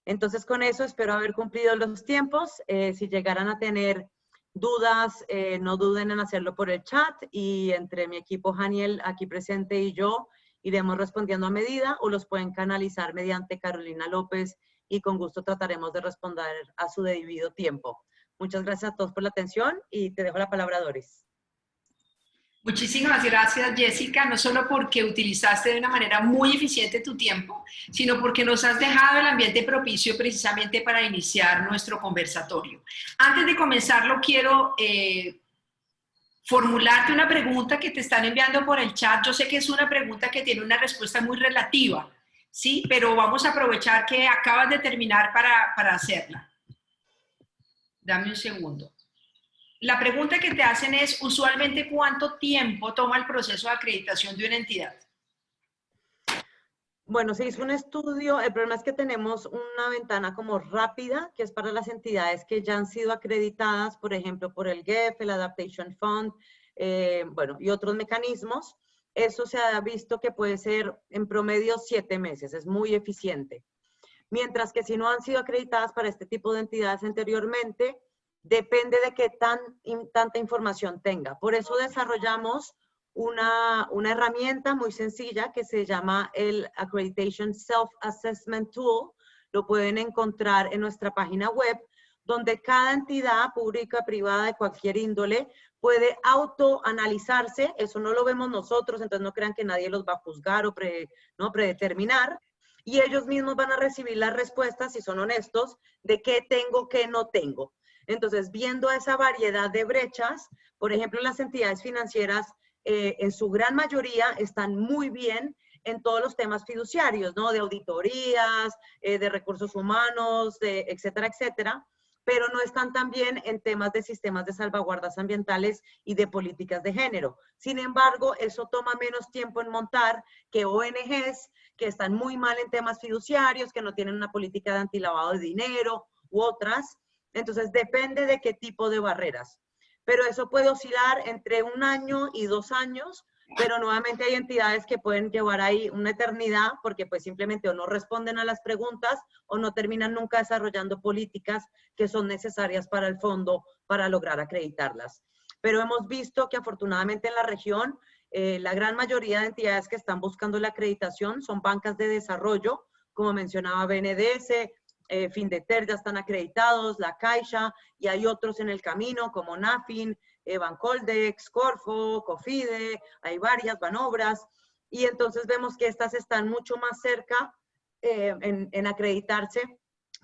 Entonces, con eso espero haber cumplido los tiempos. Si llegaran a tener dudas, no duden en hacerlo por el chat, y entre mi equipo Janiel aquí presente y yo iremos respondiendo a medida, o los pueden canalizar mediante Carolina López y con gusto trataremos de responder a su debido tiempo. Muchas gracias a todos por la atención y te dejo la palabra, Doris. Muchísimas gracias, Jessica, no solo porque utilizaste de una manera muy eficiente tu tiempo, sino porque nos has dejado el ambiente propicio precisamente para iniciar nuestro conversatorio. Antes de comenzarlo, quiero formularte una pregunta que te están enviando por el chat. Yo sé que es una pregunta que tiene una respuesta muy relativa, ¿sí? Pero vamos a aprovechar que acabas de terminar para hacerla. Dame un segundo. La pregunta que te hacen es, usualmente, ¿cuánto tiempo toma el proceso de acreditación de una entidad? Bueno, se hizo un estudio. El problema es que tenemos una ventana como rápida, que es para las entidades que ya han sido acreditadas, por ejemplo, por el GEF, el Adaptation Fund, bueno, y otros mecanismos. Eso se ha visto que puede ser en promedio 7 meses, es muy eficiente. Mientras que si no han sido acreditadas para este tipo de entidades anteriormente, depende de qué tanta información tenga. Por eso desarrollamos una herramienta muy sencilla que se llama el Accreditation Self-Assessment Tool. Lo pueden encontrar en nuestra página web, donde cada entidad pública, privada, de cualquier índole, puede autoanalizarse. Eso no lo vemos nosotros, entonces no crean que nadie los va a juzgar o predeterminar. Y ellos mismos van a recibir las respuestas, si son honestos, de qué tengo, qué no tengo. Entonces, viendo esa variedad de brechas, por ejemplo, las entidades financieras, en su gran mayoría, están muy bien en todos los temas fiduciarios, ¿no? De auditorías, de recursos humanos, etcétera, etcétera, pero no están tan bien en temas de sistemas de salvaguardas ambientales y de políticas de género. Sin embargo, eso toma menos tiempo en montar que ONGs que están muy mal en temas fiduciarios, que no tienen una política de antilavado de dinero u otras. Entonces, depende de qué tipo de barreras. Pero eso puede oscilar entre 1 año y 2 años, pero nuevamente hay entidades que pueden llevar ahí una eternidad porque pues simplemente o no responden a las preguntas o no terminan nunca desarrollando políticas que son necesarias para el fondo para lograr acreditarlas. Pero hemos visto que afortunadamente en la región la gran mayoría de entidades que están buscando la acreditación son bancas de desarrollo, como mencionaba BNDES, Findeter ya están acreditados, la Caixa, y hay otros en el camino como Nafin, Bancoldex, Corfo, Cofide, hay varias, Banobras, y entonces vemos que estas están mucho más cerca en acreditarse,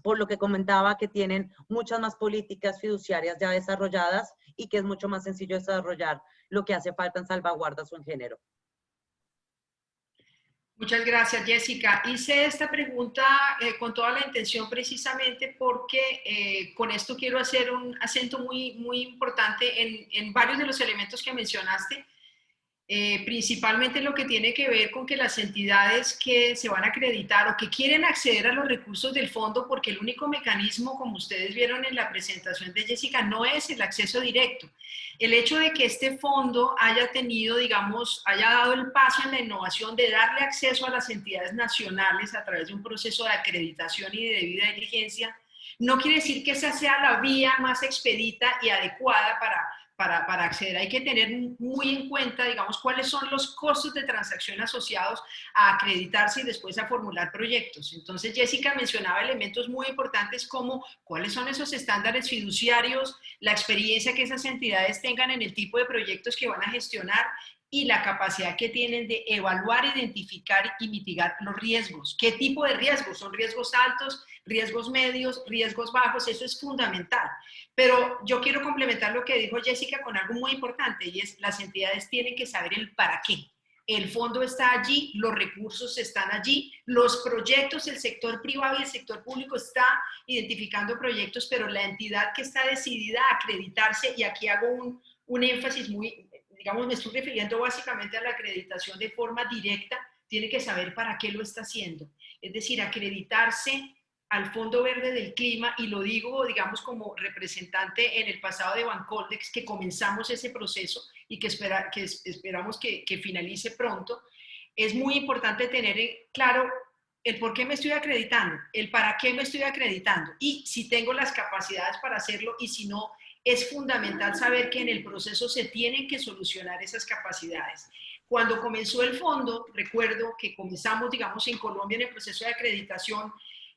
por lo que comentaba que tienen muchas más políticas fiduciarias ya desarrolladas y que es mucho más sencillo desarrollar lo que hace falta en salvaguardas o en género. Muchas gracias, Jessica. Hice esta pregunta con toda la intención precisamente porque con esto quiero hacer un acento muy importante en varios de los elementos que mencionaste, principalmente lo que tiene que ver con que las entidades que se van a acreditar o que quieren acceder a los recursos del fondo, porque el único mecanismo, como ustedes vieron en la presentación de Jessica, no es el acceso directo. El hecho de que este fondo haya tenido, digamos, haya dado el paso en la innovación de darle acceso a las entidades nacionales a través de un proceso de acreditación y de debida diligencia, no quiere decir que esa sea la vía más expedita y adecuada para acceder. Hay que tener muy en cuenta, digamos, cuáles son los costos de transacción asociados a acreditarse y después a formular proyectos. Entonces, Jessica mencionaba elementos muy importantes como cuáles son esos estándares fiduciarios, la experiencia que esas entidades tengan en el tipo de proyectos que van a gestionar y la capacidad que tienen de evaluar, identificar y mitigar los riesgos. ¿Qué tipo de riesgos? ¿Son riesgos altos, riesgos medios, riesgos bajos? Eso es fundamental. Pero yo quiero complementar lo que dijo Jessica con algo muy importante y es las entidades tienen que saber el para qué. El fondo está allí, los recursos están allí, los proyectos, el sector privado y el sector público está identificando proyectos, pero la entidad que está decidida a acreditarse, y aquí hago un énfasis muy, digamos, me estoy refiriendo básicamente a la acreditación de forma directa, tiene que saber para qué lo está haciendo. Es decir, acreditarse al Fondo Verde del Clima, y lo digo, digamos, como representante en el pasado de Bancoldex, que comenzamos ese proceso y que esperamos que finalice pronto, es muy importante tener claro el por qué me estoy acreditando, el para qué me estoy acreditando y si tengo las capacidades para hacerlo y si no, es fundamental saber que en el proceso se tienen que solucionar esas capacidades. Cuando comenzó el fondo, recuerdo que comenzamos, digamos, en Colombia en el proceso de acreditación,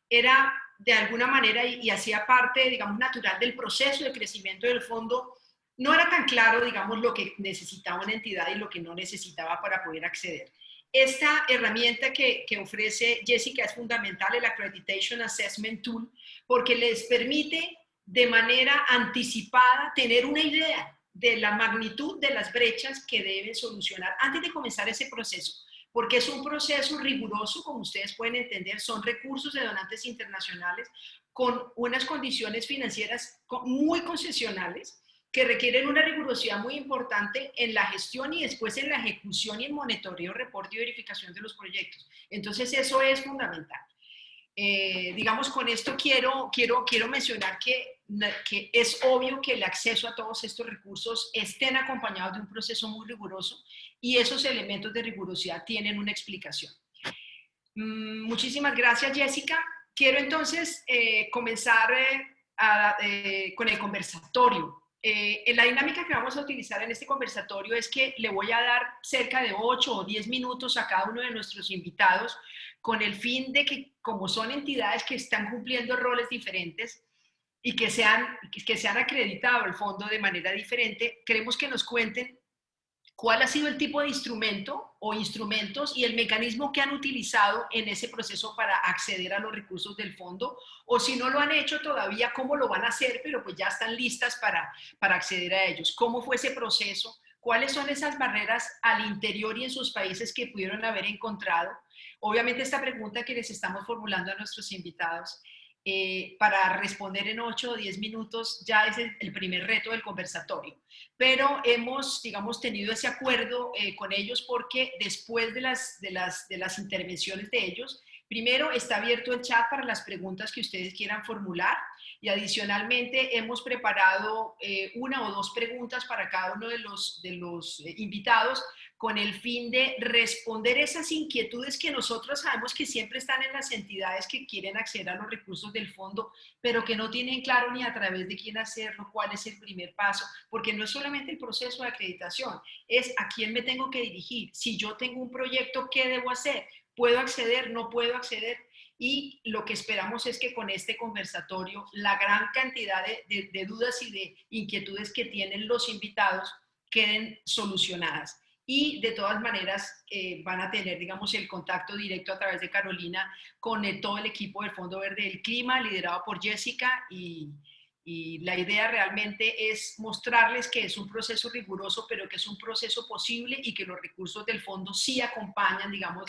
era de alguna manera y hacía parte, digamos, natural del proceso de crecimiento del fondo. No era tan claro, digamos, lo que necesitaba una entidad y lo que no necesitaba para poder acceder. Esta herramienta que ofrece Jessica es fundamental, el Accreditation Assessment Tool, porque les permite de manera anticipada tener una idea de la magnitud de las brechas que deben solucionar antes de comenzar ese proceso, porque es un proceso riguroso, como ustedes pueden entender, son recursos de donantes internacionales con unas condiciones financieras muy concesionales que requieren una rigurosidad muy importante en la gestión y después en la ejecución y el monitoreo, reporte y verificación de los proyectos. Entonces eso es fundamental. Digamos, con esto quiero mencionar que es obvio que el acceso a todos estos recursos estén acompañados de un proceso muy riguroso y esos elementos de rigurosidad tienen una explicación. Muchísimas gracias, Jessica. Quiero entonces comenzar con el conversatorio. la dinámica que vamos a utilizar en este conversatorio es que le voy a dar cerca de 8 o 10 minutos a cada uno de nuestros invitados con el fin de que, como son entidades que están cumpliendo roles diferentes y que se han acreditado al fondo de manera diferente, queremos que nos cuenten cuál ha sido el tipo de instrumento o instrumentos y el mecanismo que han utilizado en ese proceso para acceder a los recursos del fondo, o si no lo han hecho todavía, cómo lo van a hacer, pero pues ya están listas para acceder a ellos. ¿Cómo fue ese proceso? ¿Cuáles son esas barreras al interior y en sus países que pudieron haber encontrado? Obviamente esta pregunta que les estamos formulando a nuestros invitados, para responder en 8 o 10 minutos ya es el primer reto del conversatorio. Pero hemos, digamos, tenido ese acuerdo con ellos porque después de las intervenciones de ellos, primero está abierto el chat para las preguntas que ustedes quieran formular y adicionalmente hemos preparado 1 o 2 preguntas para cada uno de los invitados con el fin de responder esas inquietudes que nosotros sabemos que siempre están en las entidades que quieren acceder a los recursos del fondo, pero que no tienen claro ni a través de quién hacerlo, cuál es el primer paso, porque no es solamente el proceso de acreditación, es a quién me tengo que dirigir. Si yo tengo un proyecto, ¿qué debo hacer? ¿Puedo acceder? ¿No puedo acceder? Y lo que esperamos es que con este conversatorio la gran cantidad de dudas y de inquietudes que tienen los invitados queden solucionadas. Y de todas maneras van a tener, digamos, el contacto directo a través de Carolina con todo el equipo del Fondo Verde del Clima, liderado por Jessica, y la idea realmente es mostrarles que es un proceso riguroso, pero que es un proceso posible y que los recursos del fondo sí acompañan, digamos,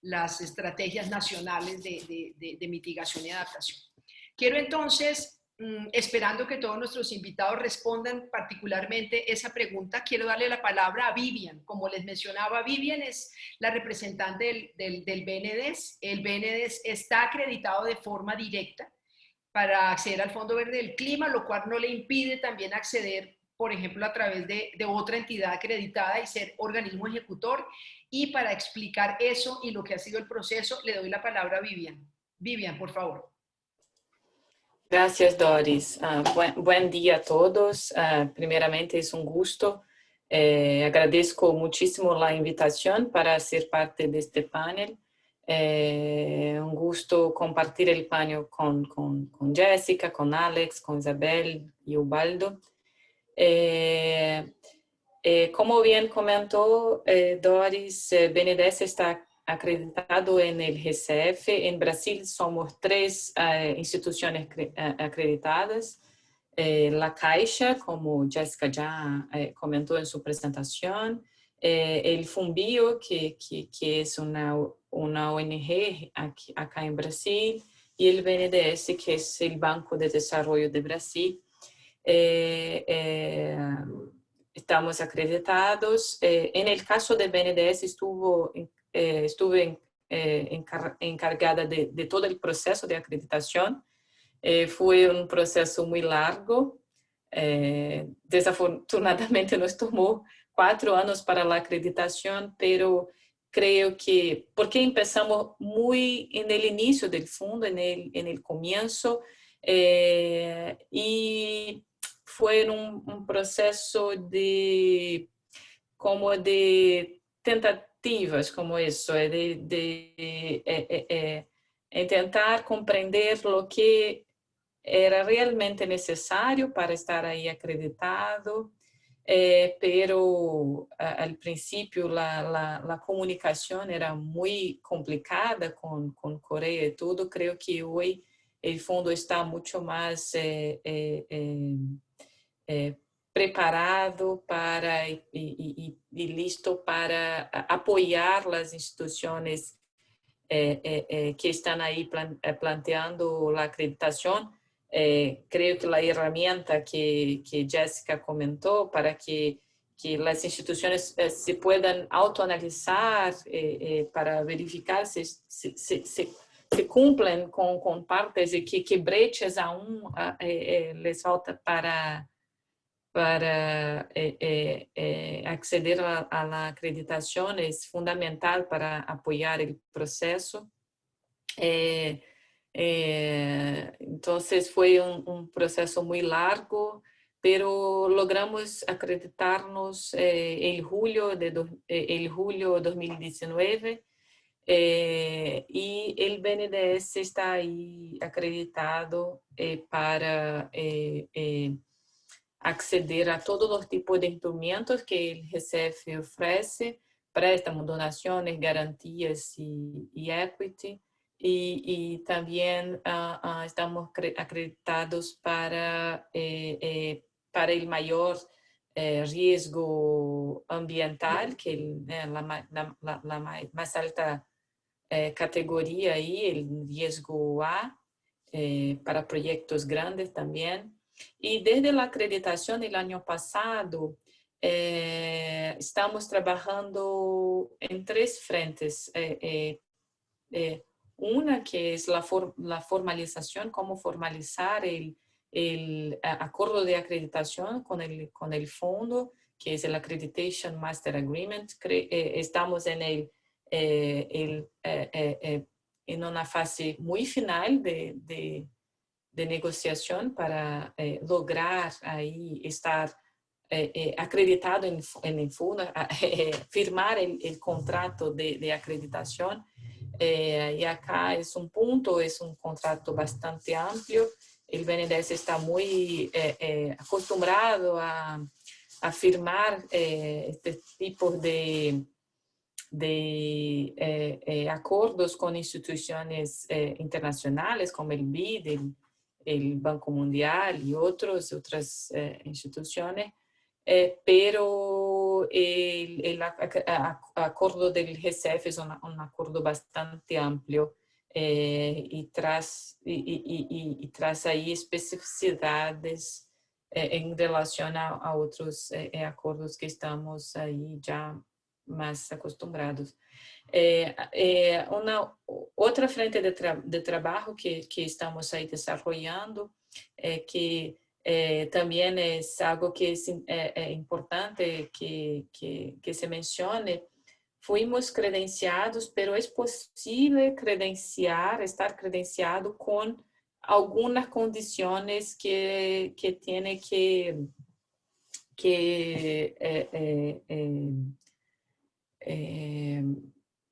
las estrategias nacionales de mitigación y adaptación. Quiero entonces, esperando que todos nuestros invitados respondan particularmente esa pregunta, quiero darle la palabra a Vivian. Como les mencionaba, Vivian es la representante del BNDES. El BNDES está acreditado de forma directa para acceder al Fondo Verde del Clima, lo cual no le impide también acceder, por ejemplo, a través de otra entidad acreditada y ser organismo ejecutor. Y para explicar eso y lo que ha sido el proceso, le doy la palabra a Vivian. Vivian, por favor. Gracias, Doris. Buen día a todos. Primeramente, es un gusto. Agradezco muchísimo la invitación para ser parte de este panel. Un gusto compartir el panel con Jessica, con Alex, con Isabel y Ubaldo. Como bien comentó Doris, BNDES está acreditado en el GCF. En Brasil somos 3 instituciones acreditadas. La Caixa, como Jessica ya comentó en su presentación, el FUNBIO, que es una ONG acá en Brasil, y el BNDES, que es el Banco de Desarrollo de Brasil. Estamos acreditados. En el caso de BNDES estuve encargada de todo el proceso de acreditación. Fue un proceso muy largo. Desafortunadamente nos tomó 4 años para la acreditación, pero creo que, porque empezamos muy en el inicio del fondo, en el comienzo, y fue un proceso como de tentativas, como eso, de intentar comprender lo que era realmente necesario para estar ahí acreditado, pero al principio la comunicación era muy complicada con Corea y todo. Creo que hoy el fondo está mucho más preparado para y listo para apoyar las instituciones que están ahí planteando la acreditación. Creo que la herramienta que Jessica comentó para que las instituciones se puedan autoanalizar para verificar si se cumplen con partes y qué brechas aún les falta para acceder a la acreditación es fundamental para apoyar el proceso. Entonces fue un proceso muy largo, pero logramos acreditarnos en julio de 2019 y el BNDES está ahí acreditado para acceder a todos los tipos de instrumentos que el GCF ofrece, préstamos, donaciones, garantías y equity. Y también estamos acreditados para el mayor riesgo ambiental, que es la más alta categoría ahí, el riesgo A, para proyectos grandes también. Y desde la acreditación el año pasado, estamos trabajando en 3 frentes. Una que es la formalización, cómo formalizar el acuerdo de acreditación con el fondo, que es el Accreditation Master Agreement. Estamos en en una fase muy final de negociación para lograr ahí estar acreditado en el fondo, firmar el contrato de acreditación. Y acá es un punto, es un contrato bastante amplio. El BNDES está muy acostumbrado a firmar este tipo de acuerdos con instituciones internacionales como el BID, el Banco Mundial y otras instituciones, pero el acuerdo del GCF es un acuerdo bastante amplio y tras ahí especificidades en relación a otros acuerdos que estamos ahí ya más acostumbrados. Una otra frente de trabajo que estamos ahí desarrollando, que también es algo que es importante que se mencione. Fuimos credenciados, pero es posible estar credenciado con algunas condiciones que tiene que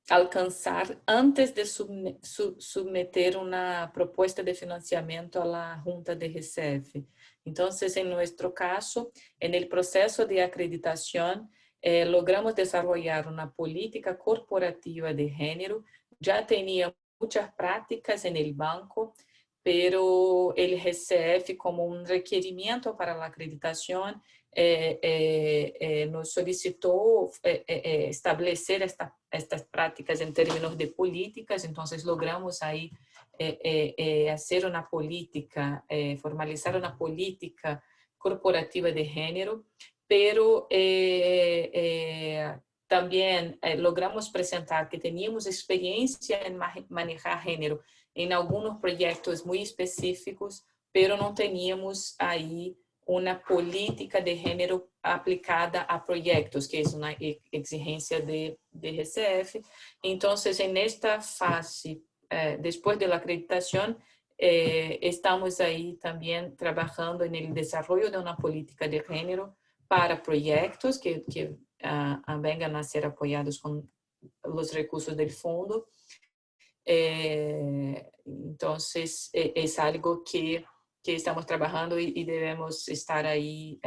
alcanzar antes de submeter una propuesta de financiamiento a la Junta de GCF. Entonces, en nuestro caso, en el proceso de acreditación, logramos desarrollar una política corporativa de género. Ya tenía muchas prácticas en el banco, pero el GCF, como un requerimiento para la acreditación, nos solicitó establecer estas prácticas en términos de políticas. Entonces logramos ahí hacer una política, formalizar una política corporativa de género, pero también logramos presentar que teníamos experiencia en manejar género en algunos proyectos muy específicos, pero no teníamos ahí una política de género aplicada a proyectos, que es una exigencia de GCF. Entonces, en esta fase, después de la acreditación, estamos ahí también trabajando en el desarrollo de una política de género para proyectos que vengan a ser apoyados con los recursos del fondo. Entonces, es algo que estamos trabajando y debemos estar ahí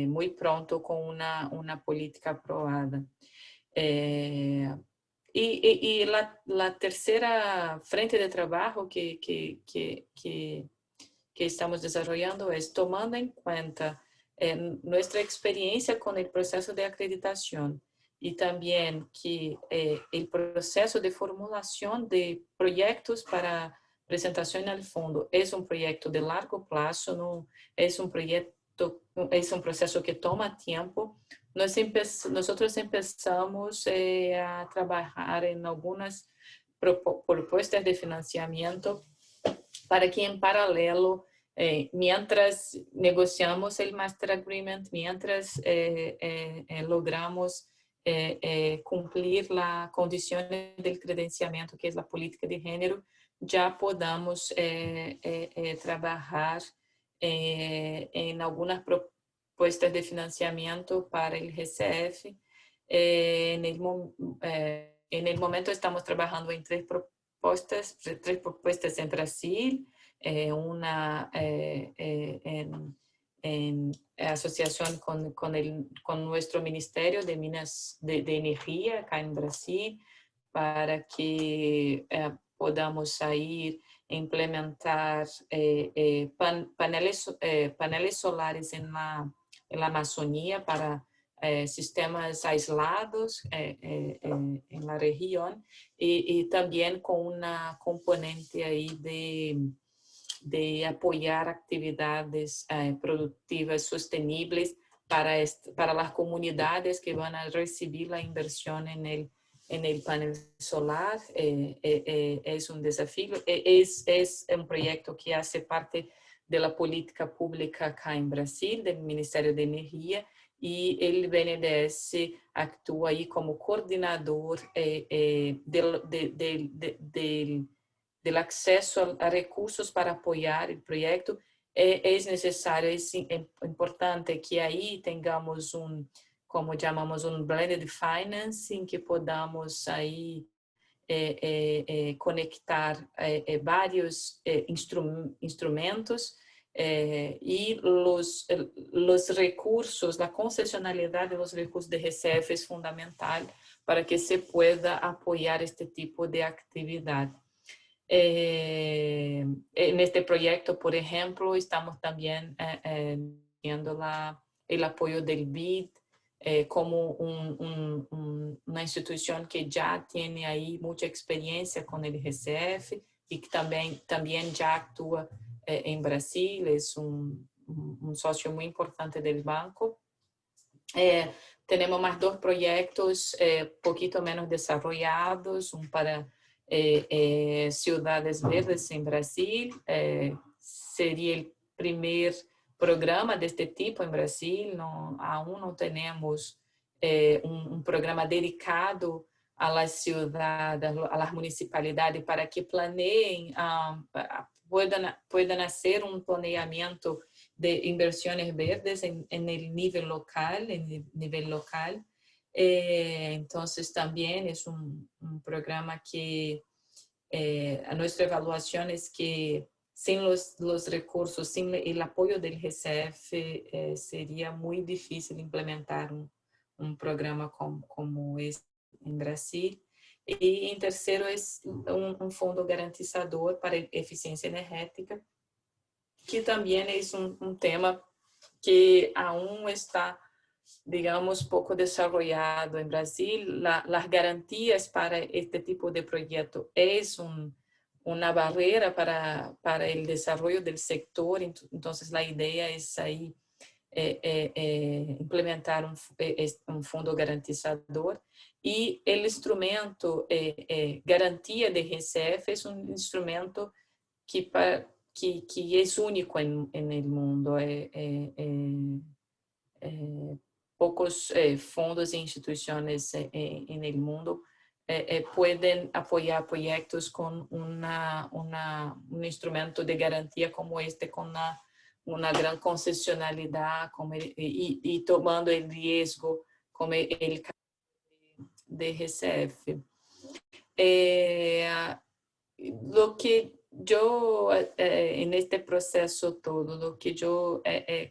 muy pronto con una política aprobada. Y la tercera frente de trabajo que estamos desarrollando es tomando en cuenta nuestra experiencia con el proceso de acreditación y también que el proceso de formulación de proyectos para presentación al fondo es un proyecto de largo plazo, no es un proyecto, es un proceso que toma tiempo. Nosotros empezamos a trabajar en algunas propuestas de financiamiento para que en paralelo, mientras negociamos el Master Agreement, mientras logramos cumplir las condiciones del credenciamiento, que es la política de género, ya podamos trabajar en algunas propuestas de financiamiento para el GCF. En el momento estamos trabajando en tres propuestas en Brasil, una en asociación con nuestro Ministerio de Minas de Energía acá en Brasil, para que podamos ir a implementar paneles solares en la Amazonía para sistemas aislados en la región, y también con una componente ahí de apoyar actividades productivas sostenibles para las comunidades que van a recibir la inversión en el panel solar. Es un desafío, es un proyecto que hace parte de la política pública acá en Brasil, del Ministerio de Energía, y el BNDES actúa ahí como coordinador del acceso a recursos para apoyar el proyecto. Es necesario, es importante que ahí tengamos como llamamos, blended financing, que podamos ahí conectar varios instrumentos, y los recursos, la concesionalidad de los recursos de GCF es fundamental para que se pueda apoyar este tipo de actividad. En este proyecto, por ejemplo, estamos también viendo el apoyo del BID, como una institución que ya tiene ahí mucha experiencia con el GCF y que también ya actúa en Brasil, es un socio muy importante del banco. Tenemos más dos proyectos poquito menos desarrollados, un para ciudades verdes en Brasil. Sería el primer programa de este tipo en Brasil. Aún no tenemos un programa dedicado a las ciudades, a las municipalidades, para que planeen, puedan hacer un planeamiento de inversiones verdes en el nivel local, entonces también es un programa que nuestra evaluación es que sin los recursos, sin el apoyo del GCF, sería muy difícil implementar un programa como este en Brasil. Y en tercero es un fondo garantizador para eficiencia energética, que también es un tema que aún está, digamos, poco desarrollado en Brasil. Las garantías para este tipo de proyecto es una barrera para el desarrollo del sector. Entonces la idea es ahí implementar un fondo garantizador, y el instrumento garantía de GCF es un instrumento que es único en el mundo. Pocos fondos e instituciones en el mundo pueden apoyar proyectos con un instrumento de garantía como este, con una gran concesionalidad y tomando el riesgo como el caso de GCF. Lo que yo, en este proceso todo, lo que yo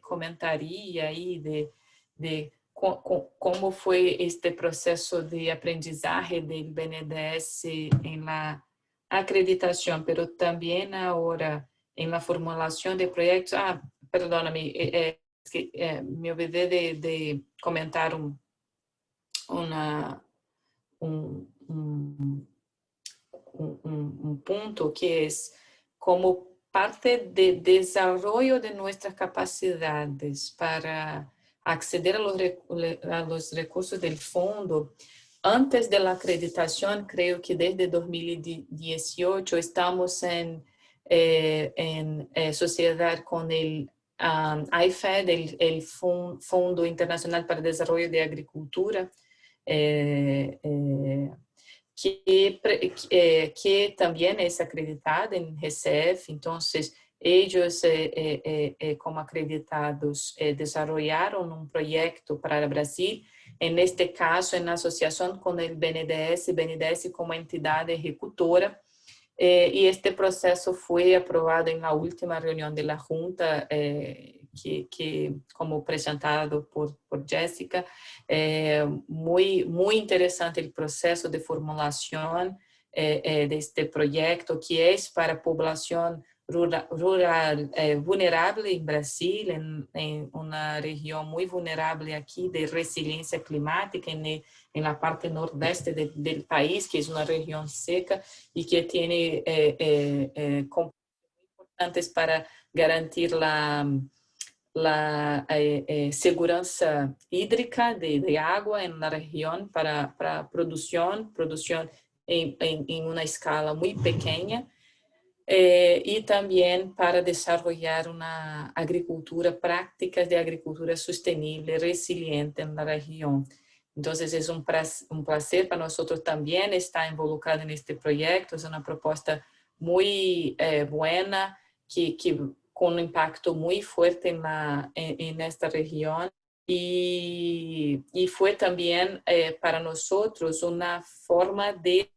comentaría ahí de cómo fue este proceso de aprendizaje del BNDES en la acreditación, pero también ahora en la formulación de proyectos. Perdóname, es que me olvidé de comentar un punto, que es como parte del desarrollo de nuestras capacidades para acceder a los recursos del fondo. Antes de la acreditación, creo que desde 2018 estamos en sociedad con el IFED, el Fondo Internacional para el Desarrollo de Agricultura, que también es acreditada en GCF. Entonces, Ellos, como acreditados, desarrollaron un proyecto para Brasil, en este caso en asociación con el BNDES como entidad ejecutora, y este proceso fue aprobado en la última reunión de la Junta, que como presentado por Jessica. Muy interesante el proceso de formulación de este proyecto, que es para población rural vulnerable en Brasil, en una región muy vulnerable aquí de resiliencia climática en la parte nordeste del país, que es una región seca y que tiene componentes importantes para garantir la seguridad hídrica de agua en la región para producción en una escala muy pequeña. Y también para desarrollar una agricultura, prácticas de agricultura sostenible, resiliente en la región. Entonces es un placer para nosotros también estar involucrado en este proyecto. Es una propuesta muy buena, con un impacto muy fuerte en esta región. Y fue también para nosotros una forma de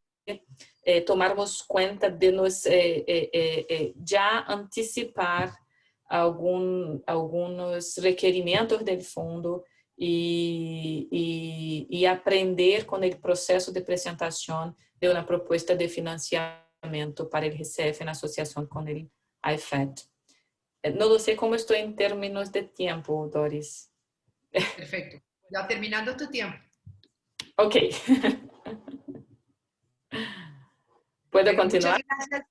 tomarmos cuenta de nos ya anticipar algunos requerimientos del fondo y aprender con el proceso de presentación de una propuesta de financiamiento para el GCF en asociación con el IFED. No lo sé cómo estoy en términos de tiempo, Doris. Perfecto. Ya terminando tu tiempo. Ok. ¿Puedo continuar? Muchas gracias.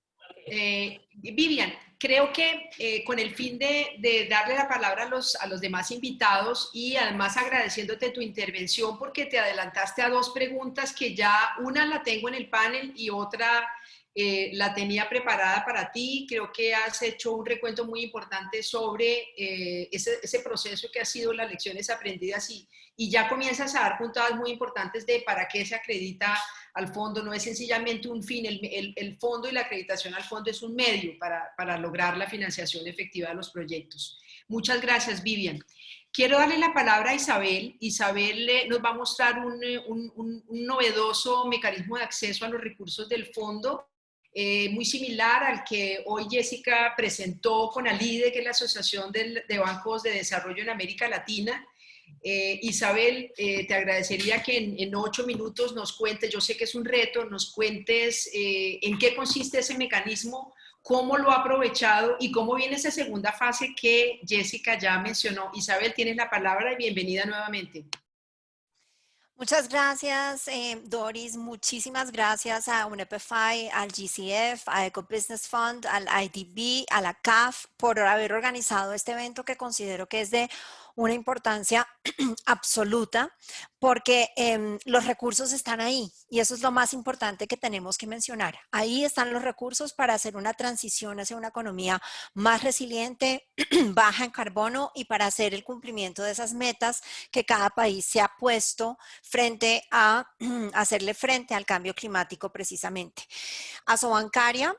Vivian, creo que con el fin de darle la palabra a los demás invitados y además agradeciéndote tu intervención porque te adelantaste a dos preguntas que ya una la tengo en el panel y otra la tenía preparada para ti. Creo que has hecho un recuento muy importante sobre ese proceso que ha sido las lecciones aprendidas y ya comienzas a dar puntadas muy importantes de para qué se acredita al fondo. No es sencillamente un fin, el fondo y la acreditación al fondo es un medio para lograr la financiación efectiva de los proyectos. Muchas gracias, Vivian. Quiero darle la palabra a Isabel. Isabel nos va a mostrar un novedoso mecanismo de acceso a los recursos del fondo, muy similar al que hoy Jessica presentó con ALIDE, que es la Asociación de Bancos de Desarrollo en América Latina. Isabel, te agradecería que en 8 minutos nos cuentes, yo sé que es un reto, nos cuentes en qué consiste ese mecanismo, cómo lo ha aprovechado y cómo viene esa segunda fase que Jessica ya mencionó. Isabel, tienes la palabra y bienvenida nuevamente. Muchas gracias, Doris. Muchísimas gracias a UNEP-FI, al GCF, a Eco Business Fund, al IDB, a la CAF por haber organizado este evento que considero que es de una importancia absoluta porque los recursos están ahí y eso es lo más importante que tenemos que mencionar. Ahí están los recursos para hacer una transición hacia una economía más resiliente, baja en carbono y para hacer el cumplimiento de esas metas que cada país se ha puesto frente a hacerle frente al cambio climático precisamente. Asobancaria.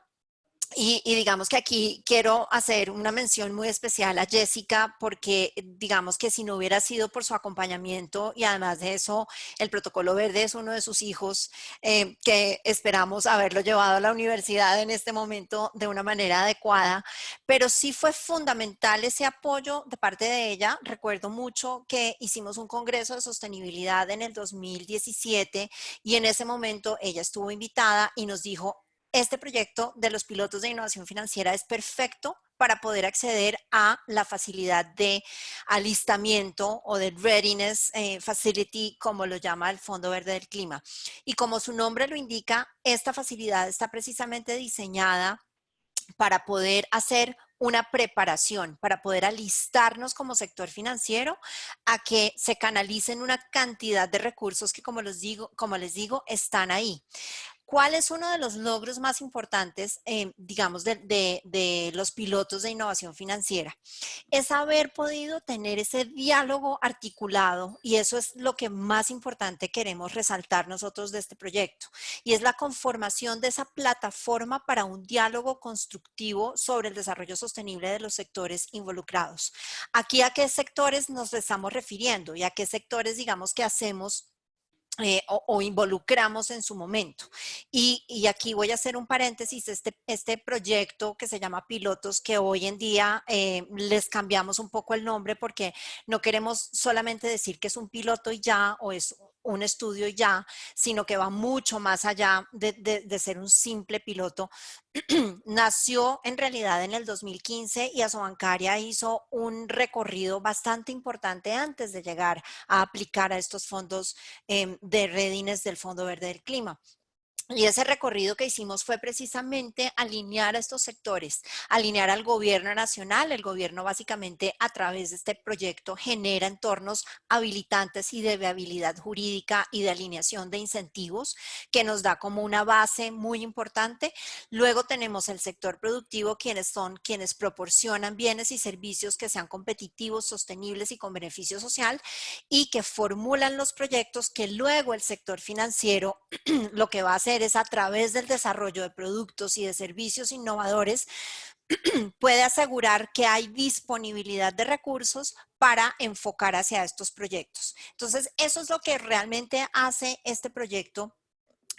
Y digamos que aquí quiero hacer una mención muy especial a Jessica porque digamos que si no hubiera sido por su acompañamiento y además de eso el protocolo verde es uno de sus hijos que esperamos haberlo llevado a la universidad en este momento de una manera adecuada, pero sí fue fundamental ese apoyo de parte de ella. Recuerdo mucho que hicimos un congreso de sostenibilidad en el 2017 y en ese momento ella estuvo invitada y nos dijo: este proyecto de los pilotos de innovación financiera es perfecto para poder acceder a la facilidad de alistamiento o de Readiness Facility, como lo llama el Fondo Verde del Clima. Y como su nombre lo indica, esta facilidad está precisamente diseñada para poder hacer una preparación, para poder alistarnos como sector financiero a que se canalicen una cantidad de recursos que, como les digo, están ahí. ¿Cuál es uno de los logros más importantes, digamos, de los pilotos de innovación financiera? Es haber podido tener ese diálogo articulado, y eso es lo que más importante queremos resaltar nosotros de este proyecto, y es la conformación de esa plataforma para un diálogo constructivo sobre el desarrollo sostenible de los sectores involucrados. Aquí, ¿a qué sectores nos estamos refiriendo y a qué sectores, digamos, que hacemos o involucramos en su momento? Y aquí voy a hacer un paréntesis. Este proyecto que se llama Pilotos, que hoy en día les cambiamos un poco el nombre porque no queremos solamente decir que es un piloto y ya, o es un estudio y ya, sino que va mucho más allá de ser un simple piloto. Nació en realidad en el 2015 y Asobancaria hizo un recorrido bastante importante antes de llegar a aplicar a estos fondos de readiness del Fondo Verde del Clima. Y ese recorrido que hicimos fue precisamente alinear a estos sectores, alinear al gobierno nacional. El gobierno básicamente a través de este proyecto genera entornos habilitantes y de viabilidad jurídica y de alineación de incentivos que nos da como una base muy importante. Luego tenemos el sector productivo, quienes proporcionan bienes y servicios que sean competitivos, sostenibles y con beneficio social, y que formulan los proyectos que luego el sector financiero lo que va a hacer es, a través del desarrollo de productos y de servicios innovadores, puede asegurar que hay disponibilidad de recursos para enfocar hacia estos proyectos. Entonces, eso es lo que realmente hace este proyecto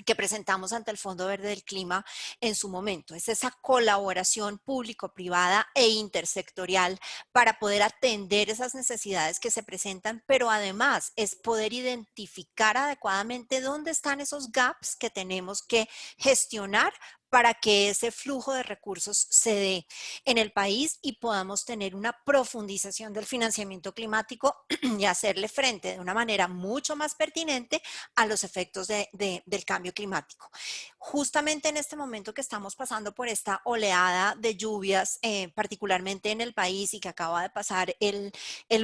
que presentamos ante el Fondo Verde del Clima en su momento. Es esa colaboración público-privada e intersectorial para poder atender esas necesidades que se presentan, pero además es poder identificar adecuadamente dónde están esos gaps que tenemos que gestionar para que ese flujo de recursos se dé en el país y podamos tener una profundización del financiamiento climático y hacerle frente de una manera mucho más pertinente a los efectos del cambio climático. Justamente en este momento que estamos pasando por esta oleada de lluvias, particularmente en el país, y que acaba de pasar el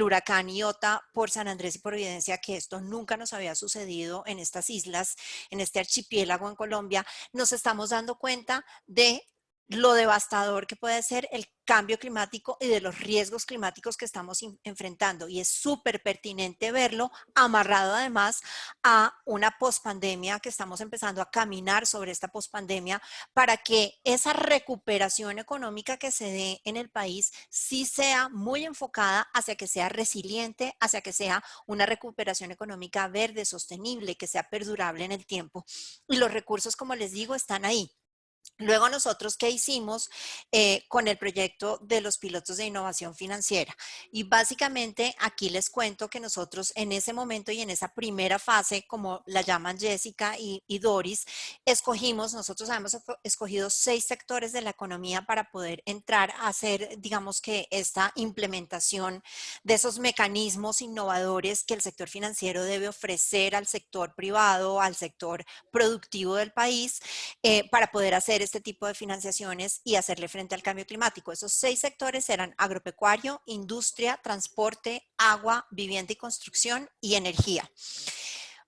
huracán Iota por San Andrés y Providencia, que esto nunca nos había sucedido en estas islas, en este archipiélago en Colombia, nos estamos dando cuenta de lo devastador que puede ser el cambio climático y de los riesgos climáticos que estamos enfrentando. Y es súper pertinente verlo amarrado además a una pospandemia, que estamos empezando a caminar sobre esta pospandemia, para que esa recuperación económica que se dé en el país sí sea muy enfocada hacia que sea resiliente, hacia que sea una recuperación económica verde, sostenible, que sea perdurable en el tiempo. Y los recursos, como les digo, están ahí. Luego nosotros, ¿qué hicimos con el proyecto de los pilotos de innovación financiera? Y básicamente aquí les cuento que nosotros en ese momento y en esa primera fase, como la llaman Jessica y Doris, nosotros hemos escogido 6 sectores de la economía para poder entrar a hacer, digamos, que esta implementación de esos mecanismos innovadores que el sector financiero debe ofrecer al sector privado, al sector productivo del país, para poder hacer este tipo de financiaciones y hacerle frente al cambio climático. Esos 6 sectores eran agropecuario, industria, transporte, agua, vivienda y construcción, y energía.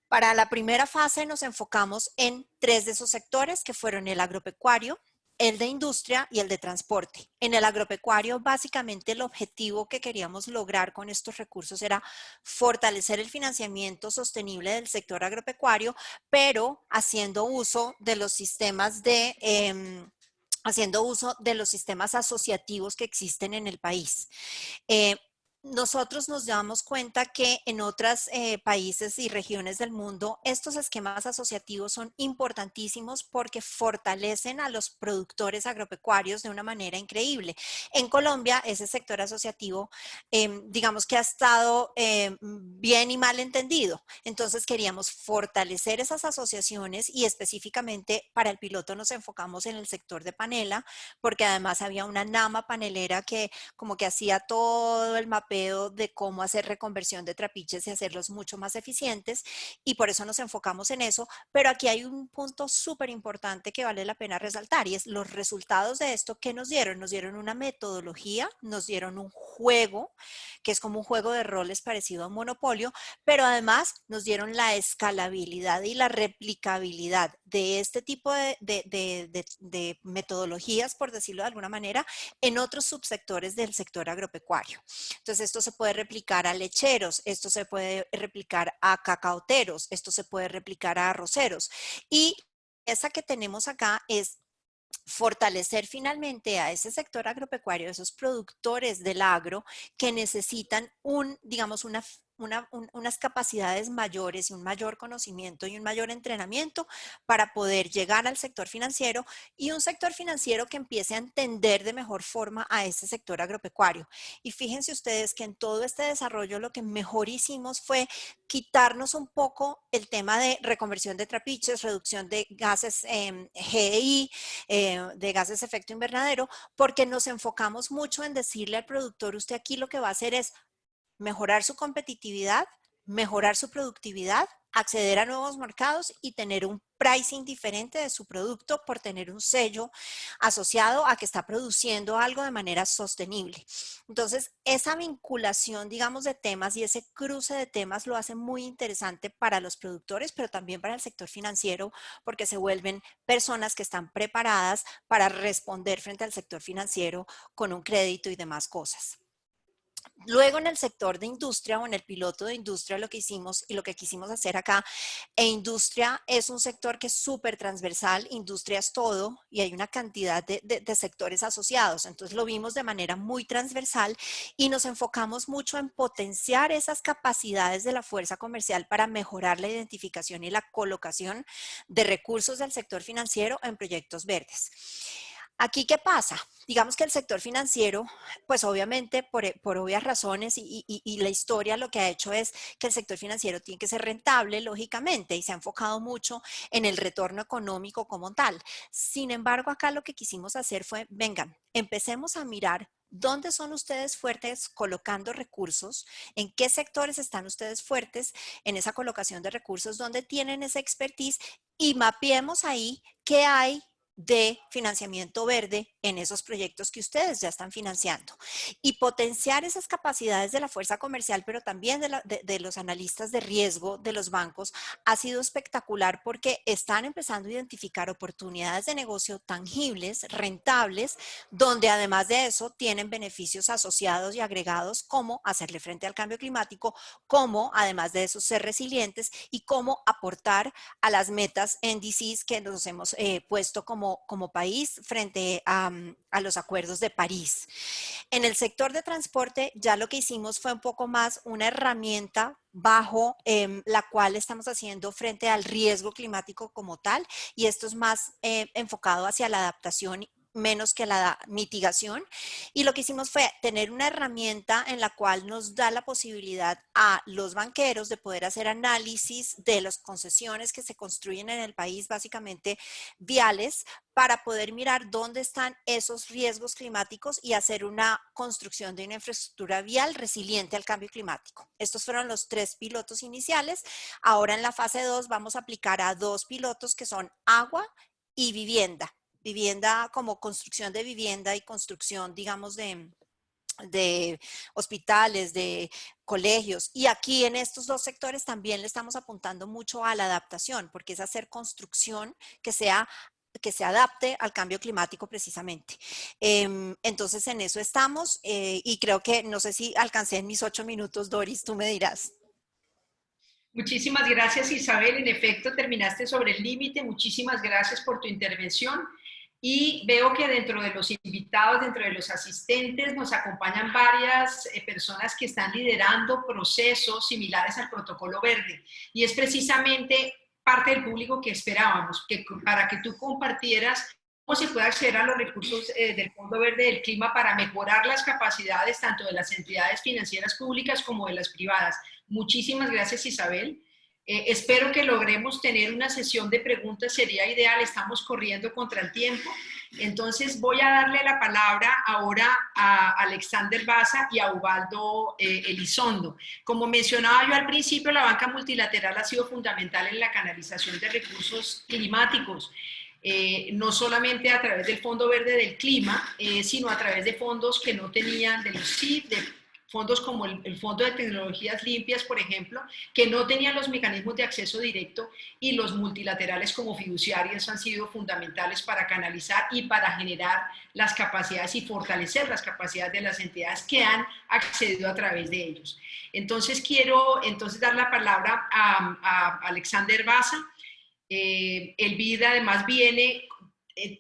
Para la primera fase nos enfocamos en 3 de esos sectores, que fueron el agropecuario, el de industria y el de transporte. En el agropecuario, básicamente el objetivo que queríamos lograr con estos recursos era fortalecer el financiamiento sostenible del sector agropecuario, pero haciendo uso de los sistemas asociativos que existen en el país. Nosotros nos damos cuenta que en otros países y regiones del mundo estos esquemas asociativos son importantísimos porque fortalecen a los productores agropecuarios de una manera increíble. En Colombia, ese sector asociativo, digamos que ha estado bien y mal entendido. Entonces queríamos fortalecer esas asociaciones, y específicamente para el piloto nos enfocamos en el sector de panela, porque además había una NAMA panelera que como que hacía todo el mapeo mapeo de cómo hacer reconversión de trapiches y hacerlos mucho más eficientes, y por eso nos enfocamos en eso. Pero aquí hay un punto súper importante que vale la pena resaltar, y es los resultados de esto que nos dieron. Nos dieron una metodología, nos dieron un juego, que es como un juego de roles parecido a un monopolio, pero además nos dieron la escalabilidad y la replicabilidad de este tipo de metodologías, por decirlo de alguna manera, en otros subsectores del sector agropecuario. Entonces, esto se puede replicar a lecheros, esto se puede replicar a cacaoteros, esto se puede replicar a arroceros. Y esa que tenemos acá es fortalecer finalmente a ese sector agropecuario, esos productores del agro que necesitan digamos, unas capacidades mayores y un mayor conocimiento y un mayor entrenamiento para poder llegar al sector financiero, y un sector financiero que empiece a entender de mejor forma a ese sector agropecuario. Y fíjense ustedes que en todo este desarrollo lo que mejor hicimos fue quitarnos un poco el tema de reconversión de trapiches, reducción de gases GEI, de gases de efecto invernadero, porque nos enfocamos mucho en decirle al productor: usted aquí lo que va a hacer es mejorar su competitividad, mejorar su productividad, acceder a nuevos mercados y tener un pricing diferente de su producto por tener un sello asociado a que está produciendo algo de manera sostenible. Entonces, esa vinculación, digamos, de temas y ese cruce de temas lo hace muy interesante para los productores, pero también para el sector financiero, porque se vuelven personas que están preparadas para responder frente al sector financiero con un crédito y demás cosas. Luego, en el sector de industria o en el piloto de industria, lo que hicimos y lo que quisimos hacer acá, industria es un sector que es súper transversal, industria es todo y hay una cantidad de sectores asociados. Entonces lo vimos de manera muy transversal y nos enfocamos mucho en potenciar esas capacidades de la fuerza comercial para mejorar la identificación y la colocación de recursos del sector financiero en proyectos verdes. Aquí, ¿qué pasa? Digamos que el sector financiero, pues obviamente por obvias razones y la historia lo que ha hecho es que el sector financiero tiene que ser rentable, lógicamente, y se ha enfocado mucho en el retorno económico como tal. Sin embargo, acá lo que quisimos hacer fue, vengan, empecemos a mirar dónde son ustedes fuertes colocando recursos, en qué sectores están ustedes fuertes en esa colocación de recursos, dónde tienen esa expertise, y mapeemos ahí qué hay de financiamiento verde en esos proyectos que ustedes ya están financiando, y potenciar esas capacidades de la fuerza comercial, pero también de los analistas de riesgo de los bancos. Ha sido espectacular porque están empezando a identificar oportunidades de negocio tangibles, rentables, donde además de eso tienen beneficios asociados y agregados, como hacerle frente al cambio climático, como además de eso ser resilientes y cómo aportar a las metas NDCs que nos hemos puesto como país frente a los acuerdos de París. En el sector de transporte ya lo que hicimos fue un poco más una herramienta bajo la cual estamos haciendo frente al riesgo climático como tal, y esto es más enfocado hacia la adaptación menos que la mitigación. Y lo que hicimos fue tener una herramienta en la cual nos da la posibilidad a los banqueros de poder hacer análisis de las concesiones que se construyen en el país, básicamente viales, para poder mirar dónde están esos riesgos climáticos y hacer una construcción de una infraestructura vial resiliente al cambio climático. Estos fueron los 3 pilotos iniciales. Ahora en la fase 2 vamos a aplicar a 2 pilotos que son agua y vivienda. Vivienda como construcción de vivienda y construcción, digamos, de hospitales, de colegios. Y aquí en estos 2 sectores también le estamos apuntando mucho a la adaptación, porque es hacer construcción que se adapte al cambio climático precisamente. Entonces en eso estamos y creo que, no sé si alcancé en mis 8 minutos, Doris, tú me dirás. Muchísimas gracias, Isabel. En efecto, terminaste sobre el límite. Muchísimas gracias por tu intervención. Y veo que dentro de los invitados, dentro de los asistentes, nos acompañan varias personas que están liderando procesos similares al Protocolo Verde. Y es precisamente parte del público que esperábamos, para que tú compartieras cómo se puede acceder a los recursos del Fondo Verde del Clima para mejorar las capacidades tanto de las entidades financieras públicas como de las privadas. Muchísimas gracias, Isabel. Espero que logremos tener una sesión de preguntas, sería ideal, estamos corriendo contra el tiempo. Entonces voy a darle la palabra ahora a Alexander Baza y a Ubaldo Elizondo. Como mencionaba yo al principio, la banca multilateral ha sido fundamental en la canalización de recursos climáticos. No solamente a través del Fondo Verde del Clima, sino a través de fondos que no tenían, de los CID, de fondos como el Fondo de Tecnologías Limpias, por ejemplo, que no tenían los mecanismos de acceso directo, y los multilaterales como fiduciarios han sido fundamentales para canalizar y para generar las capacidades y fortalecer las capacidades de las entidades que han accedido a través de ellos. Entonces quiero dar la palabra a Alexander Baza. El BID además viene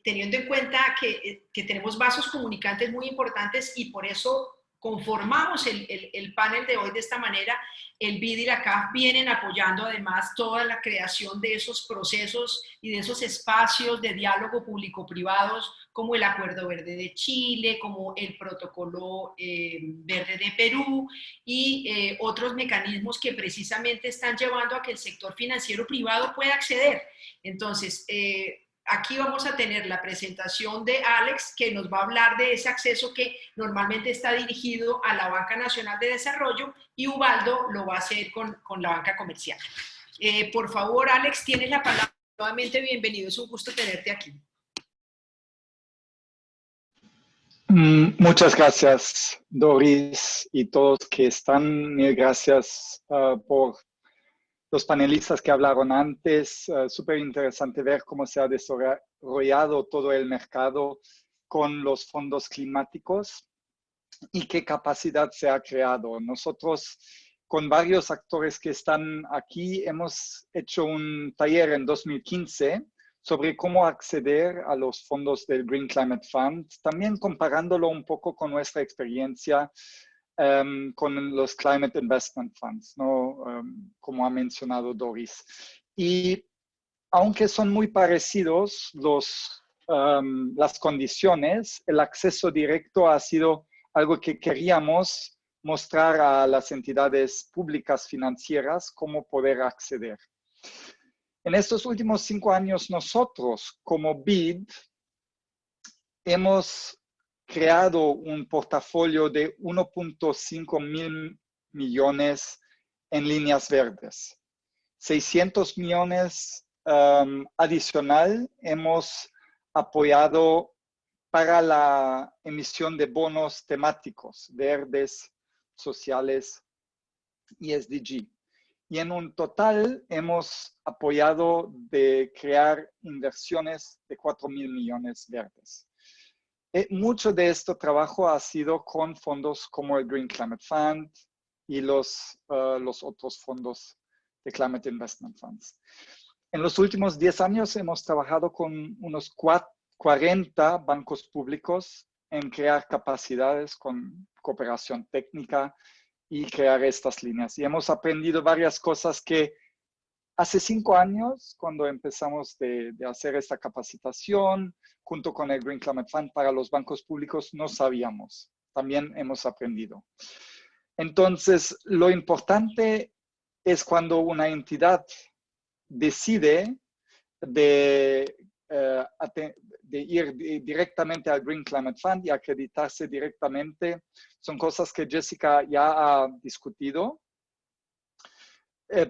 teniendo en cuenta que tenemos vasos comunicantes muy importantes, y por eso conformamos el panel de hoy de esta manera. El BID y la CAF vienen apoyando además toda la creación de esos procesos y de esos espacios de diálogo público-privados, como el Acuerdo Verde de Chile, como el Protocolo Verde de Perú, y otros mecanismos que precisamente están llevando a que el sector financiero privado pueda acceder. Entonces, aquí vamos a tener la presentación de Alex, que nos va a hablar de ese acceso que normalmente está dirigido a la Banca Nacional de Desarrollo, y Ubaldo lo va a hacer con la banca comercial. Por favor, Alex, tienes la palabra. Nuevamente, bienvenido, es un gusto tenerte aquí. Muchas gracias, Doris, y todos que están. Mil gracias por los panelistas que hablaron antes. Súper interesante ver cómo se ha desarrollado todo el mercado con los fondos climáticos y qué capacidad se ha creado. Nosotros, con varios actores que están aquí, hemos hecho un taller en 2015 sobre cómo acceder a los fondos del Green Climate Fund, también comparándolo un poco con nuestra experiencia con los Climate Investment Funds, ¿no? Como ha mencionado Doris. Y aunque son muy parecidos las condiciones, el acceso directo ha sido algo que queríamos mostrar a las entidades públicas financieras cómo poder acceder. En estos últimos 5 años, nosotros como BID hemos creado un portafolio de 1.5 mil millones en líneas verdes. 600 millones adicional hemos apoyado para la emisión de bonos temáticos, verdes, sociales y SDG. Y en un total hemos apoyado de crear inversiones de 4 mil millones verdes. Mucho de este trabajo ha sido con fondos como el Green Climate Fund y los otros fondos de Climate Investment Funds. En los últimos 10 años hemos trabajado con unos 40 bancos públicos en crear capacidades con cooperación técnica y crear estas líneas. Y hemos aprendido varias cosas que hace 5 años, cuando empezamos de hacer esta capacitación, junto con el Green Climate Fund para los bancos públicos, no sabíamos. También hemos aprendido. Entonces, lo importante es cuando una entidad decide de ir directamente al Green Climate Fund y acreditarse directamente. Son cosas que Jessica ya ha discutido,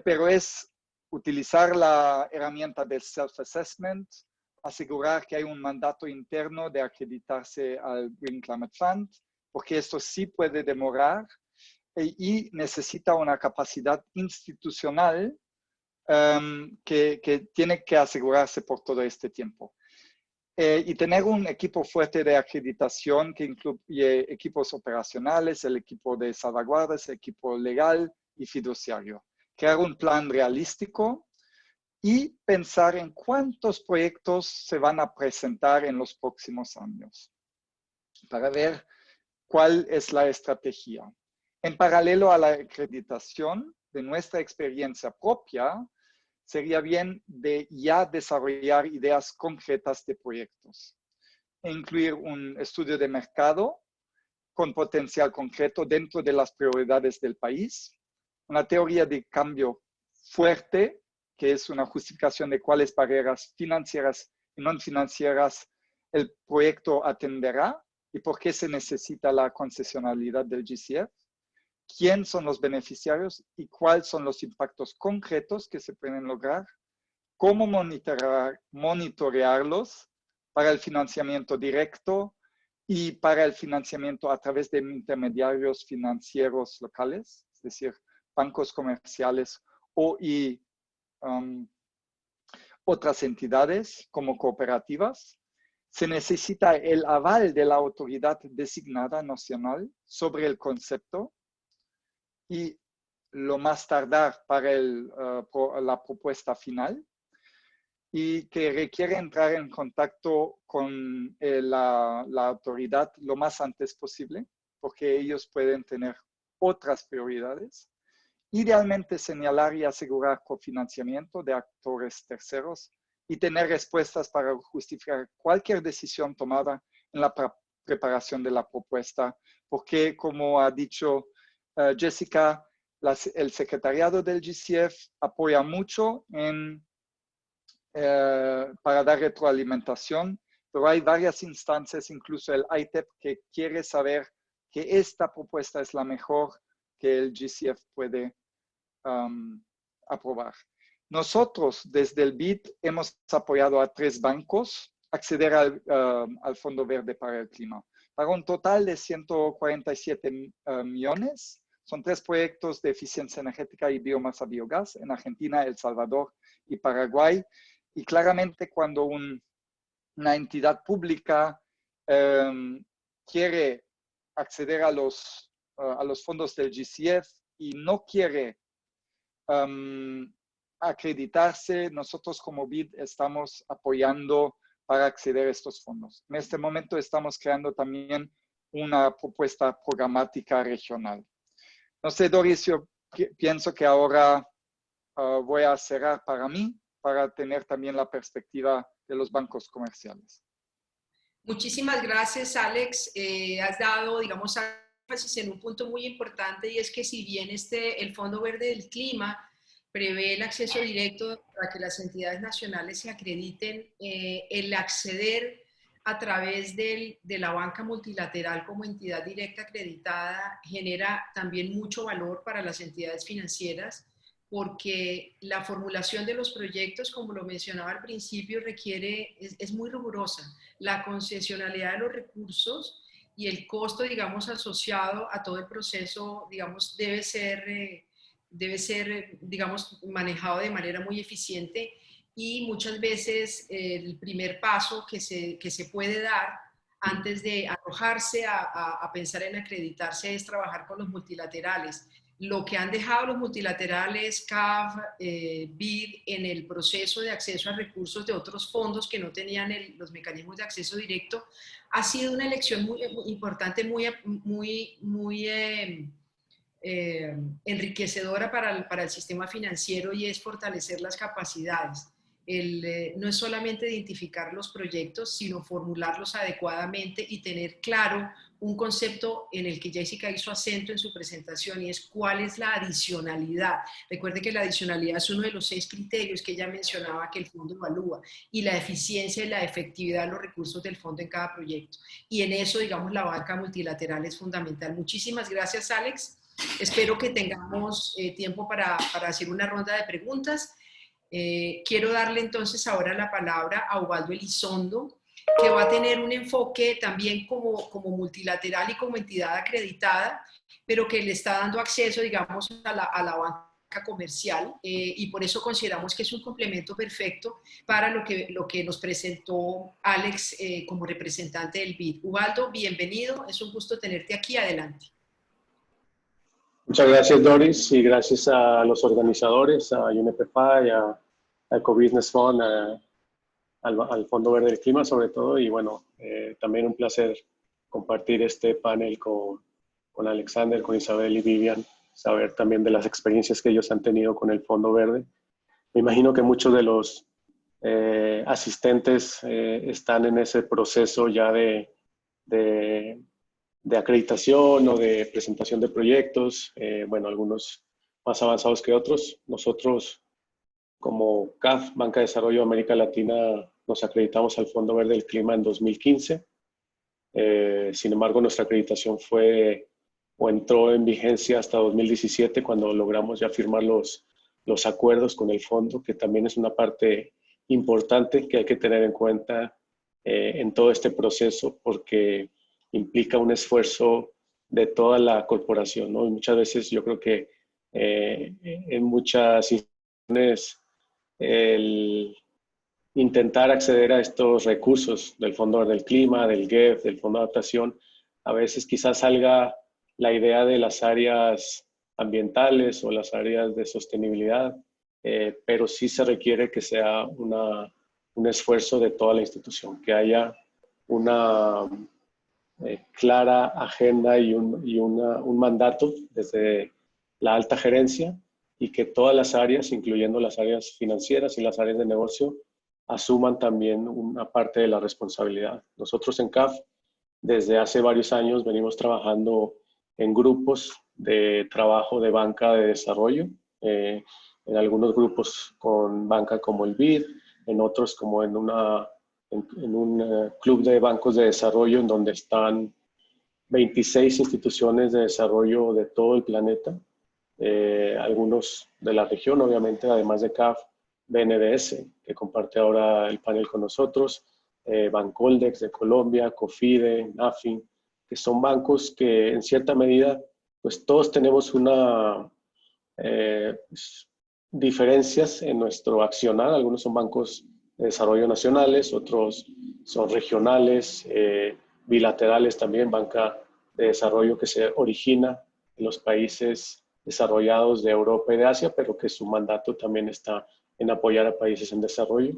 pero es utilizar la herramienta del self-assessment, asegurar que hay un mandato interno de acreditarse al Green Climate Fund, porque esto sí puede demorar y necesita una capacidad institucional que tiene que asegurarse por todo este tiempo. Y tener un equipo fuerte de acreditación que incluye equipos operacionales, el equipo de salvaguardas, el equipo legal y fiduciario. Crear un plan realístico y pensar en cuántos proyectos se van a presentar en los próximos años para ver cuál es la estrategia. En paralelo a la acreditación, de nuestra experiencia propia, sería bien de ya desarrollar ideas concretas de proyectos. Incluir un estudio de mercado con potencial concreto dentro de las prioridades del país, una teoría de cambio fuerte, que es una justificación de cuáles barreras financieras y no financieras el proyecto atenderá y por qué se necesita la concesionalidad del GCF, quién son los beneficiarios y cuáles son los impactos concretos que se pueden lograr, cómo monitorearlos para el financiamiento directo y para el financiamiento a través de intermediarios financieros locales, es decir, bancos comerciales y otras entidades como cooperativas. Se necesita el aval de la autoridad designada nacional sobre el concepto y lo más tardar para la propuesta final, y que requiere entrar en contacto con la autoridad lo más antes posible, porque ellos pueden tener otras prioridades. Idealmente señalar y asegurar cofinanciamiento de actores terceros y tener respuestas para justificar cualquier decisión tomada en la preparación de la propuesta, porque como ha dicho Jessica, el secretariado del GCF apoya mucho para dar retroalimentación, pero hay varias instancias, incluso el ITEP, que quiere saber que esta propuesta es la mejor que el GCF puede aprobar. Nosotros, desde el BID, hemos apoyado a 3 bancos acceder al Fondo Verde para el Clima, para un total de 147 millones. Son 3 proyectos de eficiencia energética y biomasa biogás en Argentina, El Salvador y Paraguay. Y claramente cuando una entidad pública quiere acceder a los fondos del GCF y no quiere acreditarse, nosotros como BID estamos apoyando para acceder a estos fondos. En este momento estamos creando también una propuesta programática regional. No sé, Doris, yo pienso que ahora voy a cerrar para tener también la perspectiva de los bancos comerciales. Muchísimas gracias, Alex. Has dado, digamos, énfasis en un punto muy importante, y es que si bien el Fondo Verde del Clima prevé el acceso directo para que las entidades nacionales se acrediten, el acceder a través de la banca multilateral como entidad directa acreditada genera también mucho valor para las entidades financieras, porque la formulación de los proyectos, como lo mencionaba al principio, es muy rigurosa. La concesionalidad de los recursos y el costo, digamos, asociado a todo el proceso, digamos, debe ser, digamos, manejado de manera muy eficiente, y muchas veces el primer paso que se puede dar antes de arrojarse a pensar en acreditarse es trabajar con los multilaterales. Lo que han dejado los multilaterales, CAF, BID, en el proceso de acceso a recursos de otros fondos que no tenían los mecanismos de acceso directo, ha sido una elección muy importante, muy enriquecedora para el sistema financiero, y es fortalecer las capacidades. No es solamente identificar los proyectos, sino formularlos adecuadamente y tener claro un concepto en el que Jessica hizo acento en su presentación, y es cuál es la adicionalidad. Recuerde que la adicionalidad es uno de los 6 criterios que ella mencionaba que el fondo evalúa, y la eficiencia y la efectividad de los recursos del fondo en cada proyecto. Y en eso, digamos, la banca multilateral es fundamental. Muchísimas gracias, Alex. Espero que tengamos tiempo para hacer una ronda de preguntas. Quiero darle entonces ahora la palabra a Ubaldo Elizondo, que va a tener un enfoque también como multilateral y como entidad acreditada, pero que le está dando acceso, digamos, a la banca comercial, y por eso consideramos que es un complemento perfecto para lo que nos presentó Alex como representante del BID. Ubaldo, bienvenido, es un gusto tenerte aquí, adelante. Muchas gracias, Doris, y gracias a los organizadores, a UNEP-FI, a Ecobusiness Fund, al Fondo Verde del Clima sobre todo, y bueno, también un placer compartir este panel con Alexander, con Isabel y Vivian, saber también de las experiencias que ellos han tenido con el Fondo Verde. Me imagino que muchos de los asistentes están en ese proceso ya de acreditación o de presentación de proyectos, bueno, algunos más avanzados que otros. Nosotros, como CAF, Banca de Desarrollo de América Latina, nos acreditamos al Fondo Verde del Clima en 2015. Sin embargo, nuestra acreditación entró en vigencia hasta 2017, cuando logramos ya firmar los acuerdos con el fondo, que también es una parte importante que hay que tener en cuenta en todo este proceso, porque implica un esfuerzo de toda la corporación, ¿no? Y muchas veces yo creo que en muchas instituciones el intentar acceder a estos recursos del Fondo Verde del Clima, del GEF, del Fondo de Adaptación, a veces quizás salga la idea de las áreas ambientales o las áreas de sostenibilidad, pero sí se requiere que sea un esfuerzo de toda la institución, que haya una clara agenda y un mandato desde la alta gerencia, y que todas las áreas, incluyendo las áreas financieras y las áreas de negocio, asuman también una parte de la responsabilidad. Nosotros en CAF, desde hace varios años, venimos trabajando en grupos de trabajo de banca de desarrollo, en algunos grupos con banca como el BID, en otros como en un club de bancos de desarrollo en donde están 26 instituciones de desarrollo de todo el planeta, algunos de la región, obviamente, además de CAF, BNDES, que comparte ahora el panel con nosotros, Bancoldex de Colombia, COFIDE, NAFIN, que son bancos que en cierta medida, pues todos tenemos diferencias en nuestro accionar. Algunos son bancos de desarrollo nacionales, otros son regionales, bilaterales también, banca de desarrollo que se origina en los países desarrollados de Europa y de Asia, pero que su mandato también está en apoyar a países en desarrollo.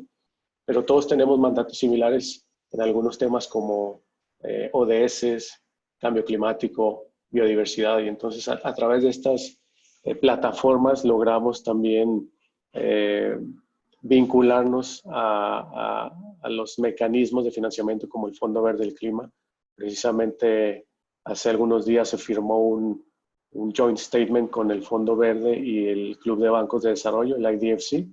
Pero todos tenemos mandatos similares en algunos temas como ODS, cambio climático, biodiversidad, y entonces a través de estas plataformas logramos también vincularnos a los mecanismos de financiamiento como el Fondo Verde del Clima. Precisamente hace algunos días se firmó un joint statement con el Fondo Verde y el Club de Bancos de Desarrollo, el IDFC,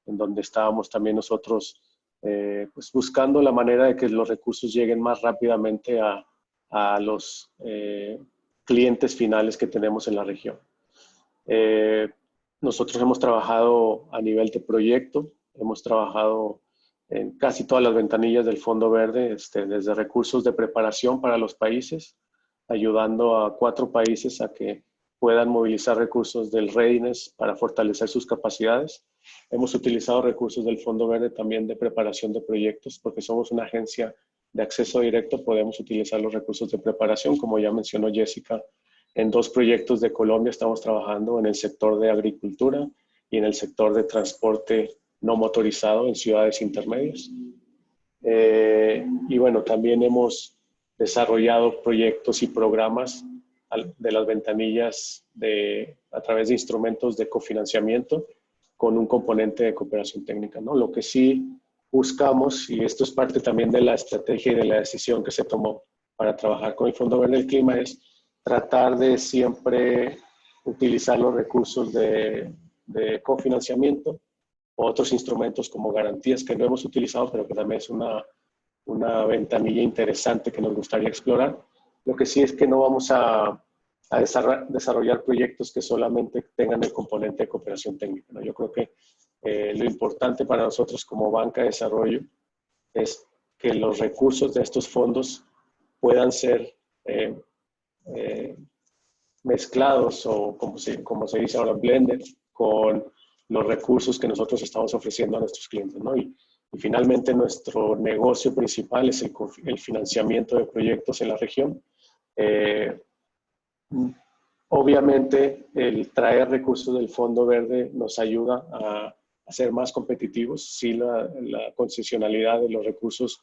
en donde estábamos también nosotros pues buscando la manera de que los recursos lleguen más rápidamente a los clientes finales que tenemos en la región. Nosotros hemos trabajado a nivel de proyecto, hemos trabajado en casi todas las ventanillas del Fondo Verde, desde recursos de preparación para los países, ayudando a 4 países a que puedan movilizar recursos del Readiness para fortalecer sus capacidades. Hemos utilizado recursos del Fondo Verde también de preparación de proyectos, porque somos una agencia de acceso directo, podemos utilizar los recursos de preparación, como ya mencionó Jessica. En 2 proyectos de Colombia estamos trabajando en el sector de agricultura y en el sector de transporte no motorizado en ciudades intermedias. Y bueno, también hemos desarrollado proyectos y programas de las ventanillas a través de instrumentos de cofinanciamiento con un componente de cooperación técnica, ¿no? Lo que sí buscamos, y esto es parte también de la estrategia y de la decisión que se tomó para trabajar con el Fondo Verde del Clima, es tratar de siempre utilizar los recursos de cofinanciamiento o otros instrumentos como garantías que no hemos utilizado, pero que también es una ventanilla interesante que nos gustaría explorar. Lo que sí es que no vamos a desarrollar proyectos que solamente tengan el componente de cooperación técnica, ¿no? Yo creo que lo importante para nosotros como banca de desarrollo es que los recursos de estos fondos puedan ser mezclados, o como se dice ahora, blended, con los recursos que nosotros estamos ofreciendo a nuestros clientes, ¿no? Y finalmente nuestro negocio principal es el financiamiento de proyectos en la región. Obviamente, el traer recursos del Fondo Verde nos ayuda a ser más competitivos. Sí, la concesionalidad de los recursos,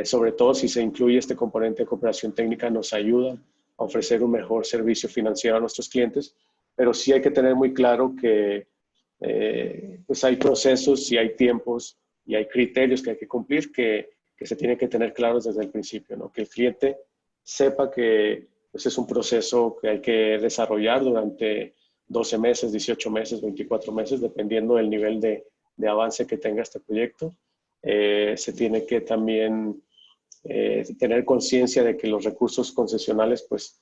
sobre todo si se incluye este componente de cooperación técnica, nos ayuda a ofrecer un mejor servicio financiero a nuestros clientes, pero sí hay que tener muy claro que pues hay procesos y hay tiempos y hay criterios que hay que cumplir que se tienen que tener claros desde el principio, ¿no? Que el cliente sepa que pues, es un proceso que hay que desarrollar durante 12 meses, 18 meses, 24 meses, dependiendo del nivel de avance que tenga este proyecto. se tiene que también tener conciencia de que los recursos concesionales pues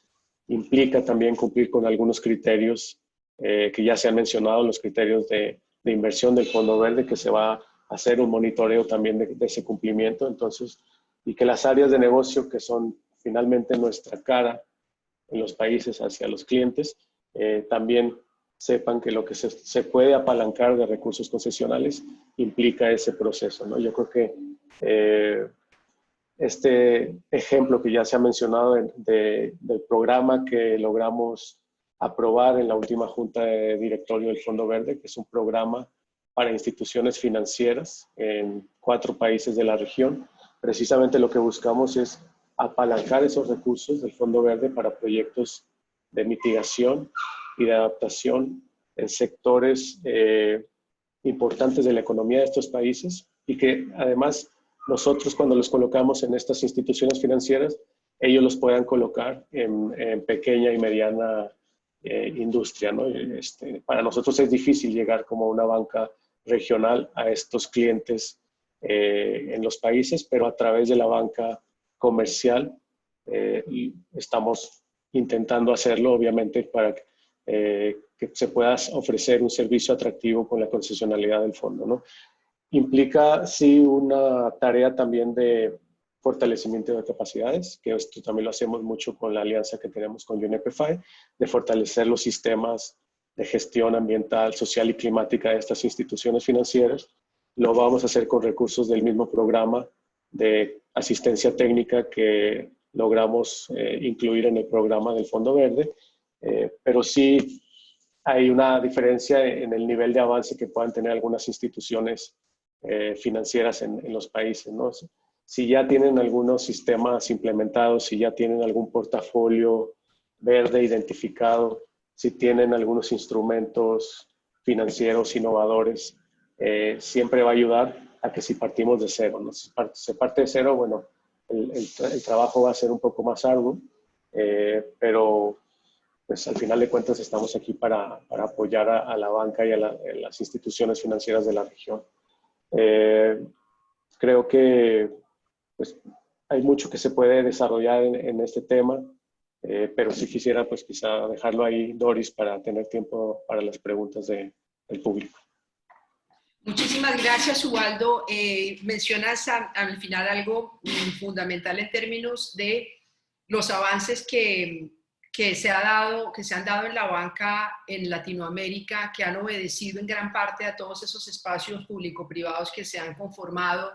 implica también cumplir con algunos criterios que ya se han mencionado, los criterios de inversión del Fondo Verde, que se va a hacer un monitoreo también de ese cumplimiento. Entonces, y que las áreas de negocio que son finalmente nuestra cara en los países hacia los clientes, también sepan que lo que se puede apalancar de recursos concesionales implica ese proceso, ¿no? Yo creo que este ejemplo que ya se ha mencionado del programa que logramos aprobar en la última junta de directorio del Fondo Verde, que es un programa para instituciones financieras en 4 países de la región. Precisamente lo que buscamos es apalancar esos recursos del Fondo Verde para proyectos de mitigación y de adaptación en sectores importantes de la economía de estos países, y que además nosotros, cuando los colocamos en estas instituciones financieras, ellos los puedan colocar en pequeña y mediana industria, ¿no? Para nosotros es difícil llegar como una banca regional a estos clientes en los países, pero a través de la banca comercial estamos intentando hacerlo, obviamente, para que se pueda ofrecer un servicio atractivo con la concesionalidad del fondo, ¿no? Implica, sí, una tarea también de fortalecimiento de capacidades, que esto también lo hacemos mucho con la alianza que tenemos con UNEP-FI, de fortalecer los sistemas de gestión ambiental, social y climática de estas instituciones financieras. Lo vamos a hacer con recursos del mismo programa de asistencia técnica que logramos incluir en el programa del Fondo Verde, pero sí hay una diferencia en el nivel de avance que puedan tener algunas instituciones financieras en los países, ¿no? Si ya tienen algunos sistemas implementados, si ya tienen algún portafolio verde identificado, si tienen algunos instrumentos financieros innovadores, siempre va a ayudar a que si partimos de cero, ¿no? Si se parte de cero, bueno, el trabajo va a ser un poco más arduo, pero pues al final de cuentas estamos aquí para apoyar a la banca y a las instituciones financieras de la región. Creo que pues, hay mucho que se puede desarrollar en este tema, pero sí quisiera pues quizá dejarlo ahí, Doris, para tener tiempo para las preguntas del público. Muchísimas gracias, Ubaldo. Mencionas al final algo fundamental en términos de los avances que se han dado en la banca en Latinoamérica, que han obedecido en gran parte a todos esos espacios público-privados que se han conformado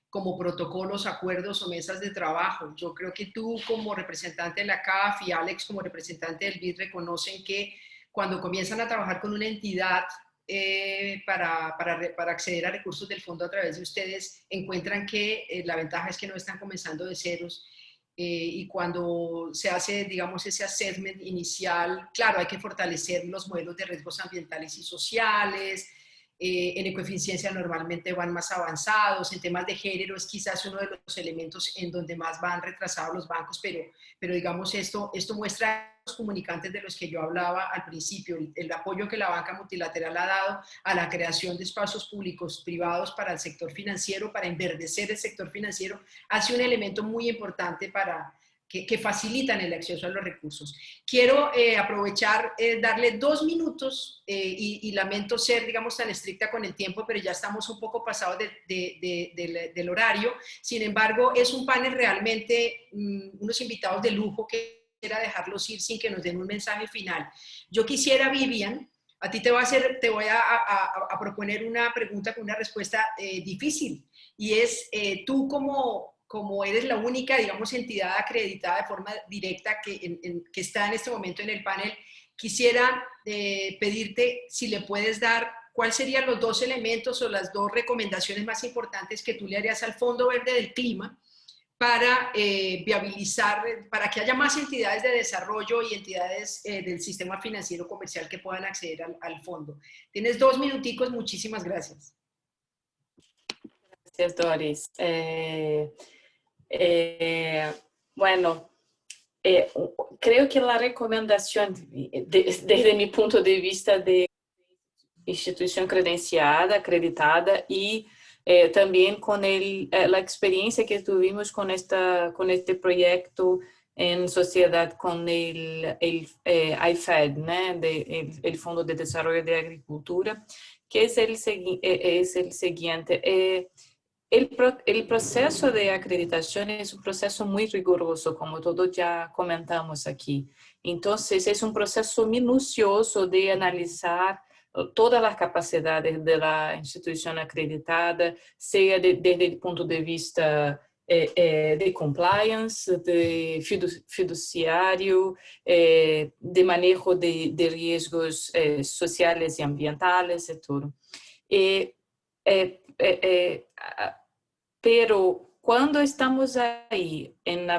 como protocolos, acuerdos o mesas de trabajo. Yo creo que tú como representante de la CAF y Alex como representante del BID reconocen que cuando comienzan a trabajar con una entidad para acceder a recursos del fondo a través de ustedes, encuentran que la ventaja es que no están comenzando de ceros. Y cuando se hace, digamos, ese assessment inicial, claro, hay que fortalecer los modelos de riesgos ambientales y sociales. En ecoeficiencia normalmente van más avanzados, en temas de género es quizás uno de los elementos en donde más van retrasados los bancos, pero digamos esto muestra los comunicantes de los que yo hablaba al principio, el apoyo que la banca multilateral ha dado a la creación de espacios públicos privados para el sector financiero, para enverdecer el sector financiero, hace un elemento muy importante que facilitan el acceso a los recursos. Quiero aprovechar, darle 2 minutos y lamento ser, digamos, tan estricta con el tiempo, pero ya estamos un poco pasados del horario. Sin embargo, es un panel realmente, unos invitados de lujo que quisiera dejarlos ir sin que nos den un mensaje final. Yo quisiera, Vivian, a ti te voy a proponer una pregunta con una respuesta difícil, y es, tú como eres la única, digamos, entidad acreditada de forma directa que está en este momento en el panel, quisiera pedirte si le puedes dar cuáles serían los 2 elementos o las 2 recomendaciones más importantes que tú le harías al Fondo Verde del Clima para viabilizar, para que haya más entidades de desarrollo y entidades del sistema financiero comercial que puedan acceder al fondo. Tienes 2 minuticos, muchísimas gracias. Gracias, Doris. Bueno, creo que la recomendación, desde mi punto de vista de institución credenciada, acreditada y también con la experiencia que tuvimos con este proyecto en sociedad con el IFAD, ¿no? el Fondo de Desarrollo de Agricultura, que es el siguiente. El proceso de acreditación es un proceso muy riguroso, como todos ya comentamos aquí. Entonces, es un proceso minucioso de analizar todas las capacidades de la institución acreditada, sea desde el punto de vista de compliance, de fiduciario, de manejo de riesgos sociales y ambientales y todo. Pero cuando estamos ahí en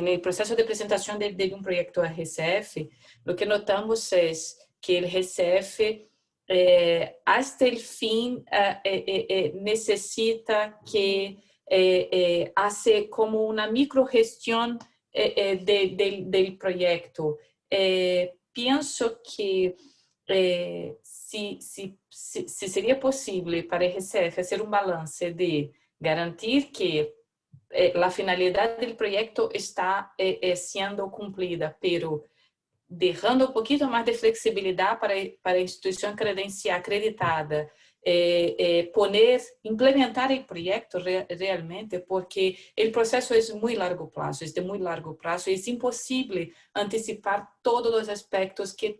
el proceso de presentación de un proyecto a GCF, lo que notamos es que el GCF hasta el fin necesita que hace como una microgestión del proyecto. Pienso que si sería posible para el GCF hacer un balance de garantir que la finalidad del proyecto está siendo cumplida, pero dejando un poquito más de flexibilidad para la institución credencial acreditada, implementar el proyecto realmente, porque el proceso es muy largo plazo, es de muy largo plazo, y es imposible anticipar todos los aspectos que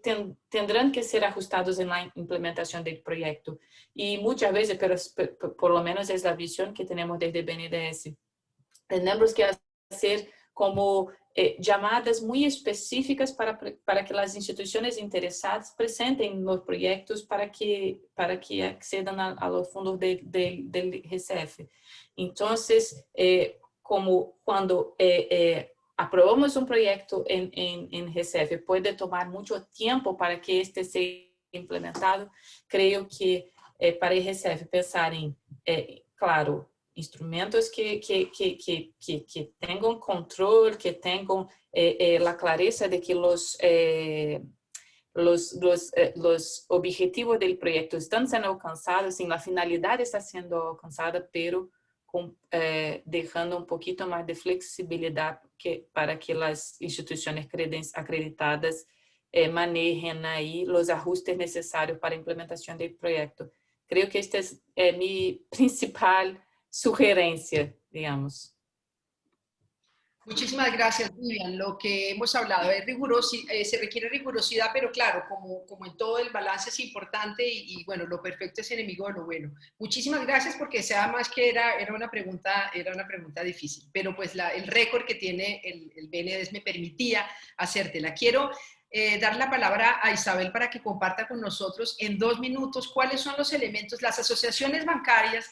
tendrán que ser ajustados en la implementación del proyecto. Y muchas veces, pero por lo menos es la visión que tenemos desde BNDES, tenemos que hacer como llamadas muy específicas para que las instituciones interesadas presenten los proyectos para que accedan a los fondos del GCF. Entonces, como cuando aprobamos un proyecto en GCF, puede tomar mucho tiempo para que este sea implementado. Creo que para el GCF pensar en, claro, instrumentos que tengan control, que tengan la clareza de que los objetivos del proyecto están siendo alcanzados, y la finalidad está siendo alcanzada, pero dejando un poquito más de flexibilidad para que las instituciones acreditadas manejen ahí los ajustes necesarios para la implementación del proyecto. Creo que esta es mi principal sugerencia, digamos. Muchísimas gracias, Vivian. Lo que hemos hablado es se requiere rigurosidad, pero claro, como en todo, el balance es importante y bueno, lo perfecto es enemigo de lo bueno. Muchísimas gracias, porque sea más que era una pregunta difícil, pero pues el récord que tiene el BNDES me permitía hacértela. Quiero dar la palabra a Isabel para que comparta con nosotros en 2 minutos cuáles son los elementos. Las asociaciones bancarias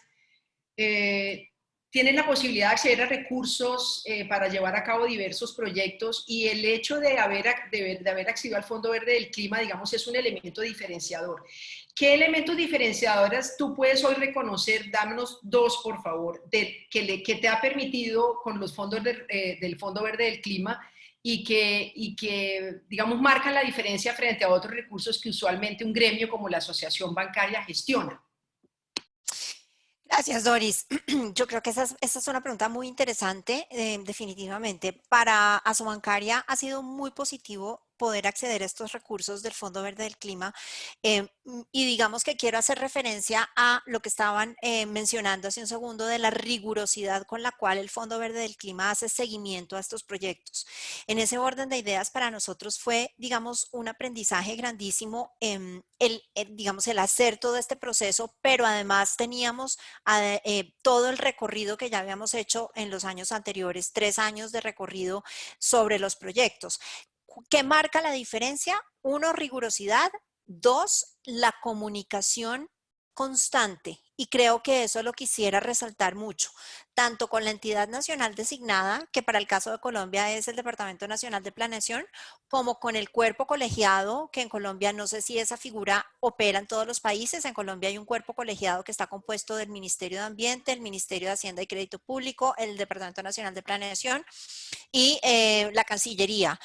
tienen la posibilidad de acceder a recursos para llevar a cabo diversos proyectos, y el hecho de haber accedido al Fondo Verde del Clima, digamos, es un elemento diferenciador. ¿Qué elementos diferenciadores tú puedes hoy reconocer? Dámonos 2, por favor, que te ha permitido con los fondos del Fondo Verde del Clima y que, digamos, marcan la diferencia frente a otros recursos que usualmente un gremio como la asociación bancaria gestiona. Gracias, Doris. Yo creo que esa es una pregunta muy interesante. Definitivamente, para Asobancaria ha sido muy positivo poder acceder a estos recursos del Fondo Verde del Clima. Y digamos que quiero hacer referencia a lo que estaban mencionando hace un segundo, de la rigurosidad con la cual el Fondo Verde del Clima hace seguimiento a estos proyectos. En ese orden de ideas, para nosotros fue, digamos, un aprendizaje grandísimo, digamos, el hacer todo este proceso, pero además teníamos todo el recorrido que ya habíamos hecho en los años anteriores, 3 años de recorrido sobre los proyectos. ¿Qué marca la diferencia? 1, rigurosidad. 2, la comunicación constante. Y creo que eso lo quisiera resaltar mucho, tanto con la entidad nacional designada, que para el caso de Colombia es el Departamento Nacional de Planeación, como con el cuerpo colegiado, que en Colombia no sé si esa figura opera en todos los países. En Colombia hay un cuerpo colegiado que está compuesto del Ministerio de Ambiente, el Ministerio de Hacienda y Crédito Público, el Departamento Nacional de Planeación y la Cancillería.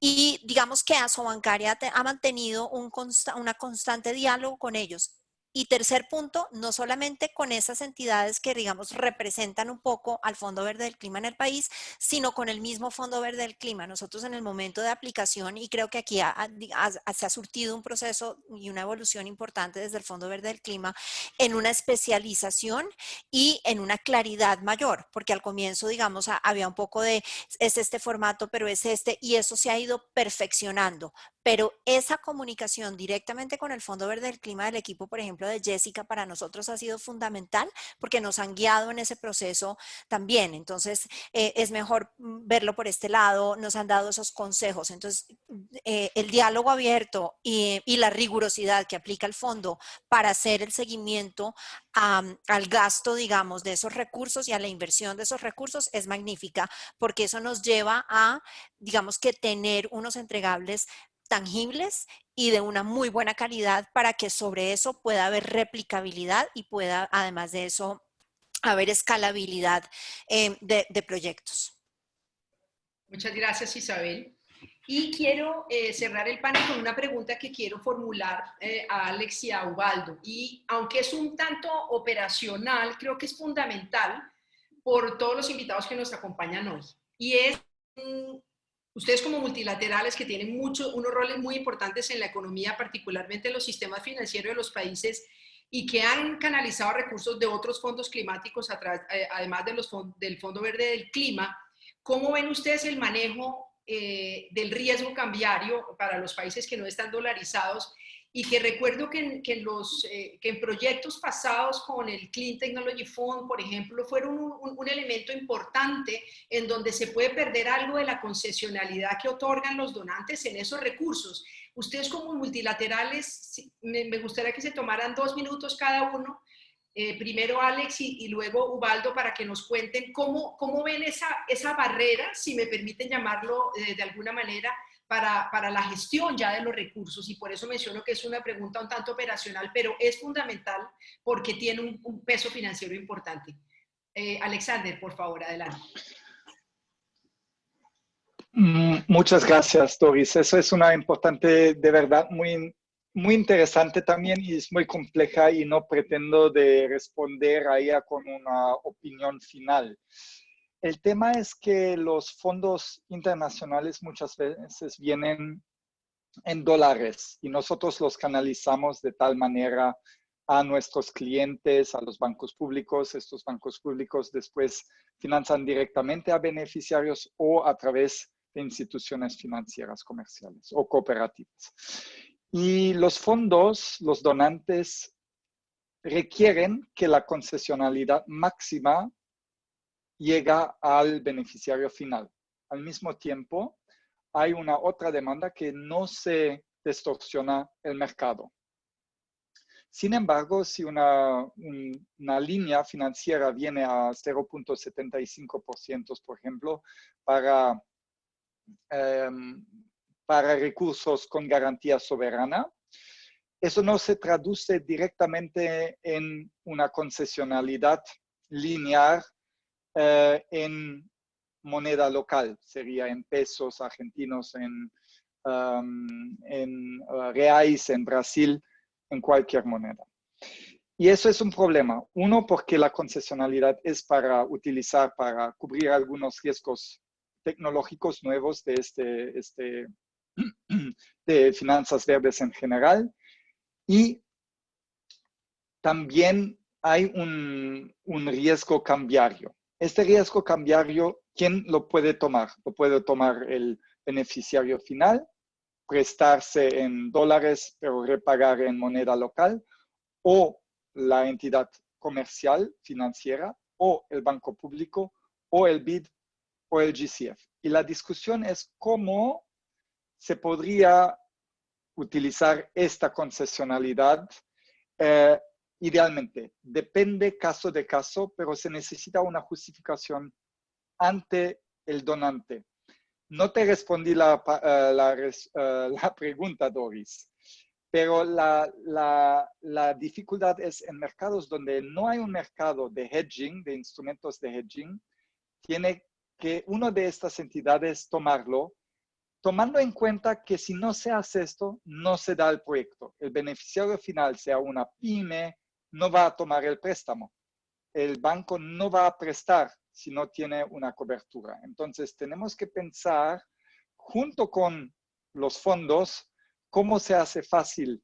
Y digamos que Asobancaria ha mantenido un constante diálogo con ellos. Y tercer punto, no solamente con esas entidades que, digamos, representan un poco al Fondo Verde del Clima en el país, sino con el mismo Fondo Verde del Clima. Nosotros en el momento de aplicación, y creo que aquí se ha surtido un proceso y una evolución importante desde el Fondo Verde del Clima en una especialización y en una claridad mayor, porque al comienzo, digamos, había un poco de, es este formato, pero es este, y eso se ha ido perfeccionando. Pero esa comunicación directamente con el Fondo Verde del Clima del equipo, por ejemplo, de Jessica, para nosotros ha sido fundamental porque nos han guiado en ese proceso también. Entonces, es mejor verlo por este lado, nos han dado esos consejos. Entonces, el diálogo abierto y la rigurosidad que aplica el fondo para hacer el seguimiento al gasto, digamos, de esos recursos y a la inversión de esos recursos es magnífica, porque eso nos lleva a, digamos, que tener unos entregables tangibles y de una muy buena calidad para que sobre eso pueda haber replicabilidad y pueda, además de eso, haber escalabilidad de proyectos. Muchas gracias, Isabel. Y quiero cerrar el panel con una pregunta que quiero formular a Alex y a Ubaldo. Y aunque es un tanto operacional, creo que es fundamental por todos los invitados que nos acompañan hoy. Y es, ustedes como multilaterales que tienen unos roles muy importantes en la economía, particularmente en los sistemas financieros de los países, y que han canalizado recursos de otros fondos climáticos, además del Fondo Verde del Clima, ¿cómo ven ustedes el manejo del riesgo cambiario para los países que no están dolarizados? Y que recuerdo que en proyectos pasados con el Clean Technology Fund, por ejemplo, fueron un elemento importante en donde se puede perder algo de la concesionalidad que otorgan los donantes en esos recursos. Ustedes como multilaterales, me gustaría que se tomaran 2 minutos cada uno. Primero Alex y luego Ubaldo, para que nos cuenten cómo ven esa barrera, si me permiten llamarlo de alguna manera, para la gestión ya de los recursos. Y por eso menciono que es una pregunta un tanto operacional, pero es fundamental porque tiene un peso financiero importante. Alexander, por favor, adelante. Muchas gracias, Doris. Eso es una importante, de verdad, muy interesante también, y es muy compleja, y no pretendo de responder a ella con una opinión final. El tema es que los fondos internacionales muchas veces vienen en dólares y nosotros los canalizamos de tal manera a nuestros clientes, a los bancos públicos. Estos bancos públicos después financian directamente a beneficiarios o a través de instituciones financieras comerciales o cooperativas. Y los fondos, los donantes, requieren que la concesionalidad máxima llega al beneficiario final. Al mismo tiempo, hay una otra demanda que no se distorsiona el mercado. Sin embargo, si una línea financiera viene a 0.75%, por ejemplo, para recursos con garantía soberana, eso no se traduce directamente en una concesionalidad lineal en moneda local, sería en pesos argentinos, en reais en Brasil, en cualquier moneda. Y eso es un problema. Uno, porque la concesionalidad es para utilizar, para cubrir algunos riesgos tecnológicos nuevos de finanzas verdes en general. Y también hay un riesgo cambiario. Este riesgo cambiario, ¿quién lo puede tomar? Lo puede tomar el beneficiario final, prestarse en dólares, pero repagar en moneda local, o la entidad comercial financiera, o el banco público, o el BID, o el GCF. Y la discusión es cómo se podría utilizar esta concesionalidad. Idealmente, depende caso de caso, pero se necesita una justificación ante el donante. No te respondí la pregunta, Doris, pero la dificultad es en mercados donde no hay un mercado de hedging, de instrumentos de hedging, tiene que una de estas entidades tomarlo tomando en cuenta que si no se hace esto, no se da el proyecto. El beneficiario final, sea una pyme, no va a tomar el préstamo. El banco no va a prestar si no tiene una cobertura. Entonces, tenemos que pensar, junto con los fondos, cómo se hace fácil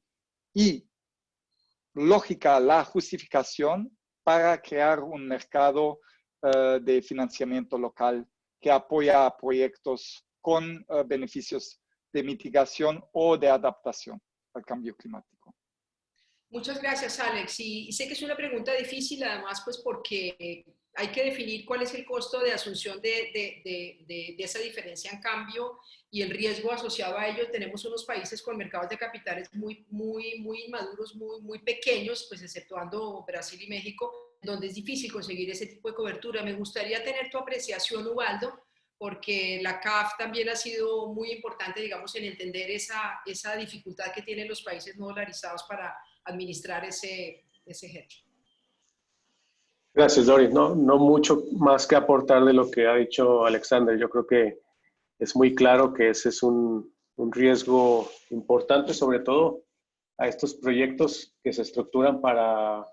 y lógica la justificación para crear un mercado de financiamiento local que apoya a proyectos con beneficios de mitigación o de adaptación al cambio climático. Muchas gracias, Alex. Y sé que es una pregunta difícil, además, pues porque hay que definir cuál es el costo de asunción de esa diferencia en cambio y el riesgo asociado a ello. Tenemos unos países con mercados de capitales muy inmaduros, muy pequeños, pues exceptuando Brasil y México, donde es difícil conseguir ese tipo de cobertura. Me gustaría tener tu apreciación, Ubaldo, porque la CAF también ha sido muy importante, digamos, en entender esa dificultad que tienen los países no dolarizados para administrar ese hedge. Gracias, Doris. No mucho más que aportar de lo que ha dicho Alexander. Yo creo que es muy claro que ese es un riesgo importante, sobre todo a estos proyectos que se estructuran para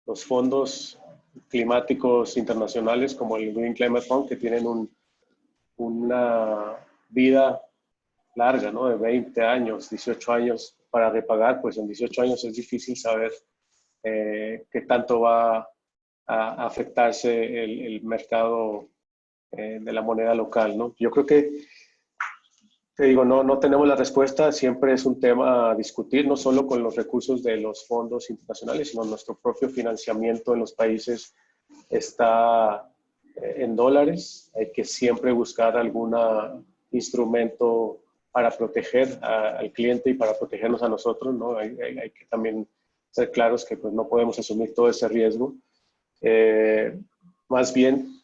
los fondos climáticos internacionales como el Green Climate Fund, que tienen una vida larga, ¿no? De 20 años, 18 años para repagar. Pues en 18 años es difícil saber qué tanto va a afectarse el mercado de la moneda local, ¿no? Yo creo que, te digo, no tenemos la respuesta, siempre es un tema a discutir, no solo con los recursos de los fondos internacionales, sino nuestro propio financiamiento en los países está en dólares. Hay que siempre buscar algún instrumento para proteger al cliente y para protegernos a nosotros, ¿no? Hay que también ser claros que pues, no podemos asumir todo ese riesgo. Más bien,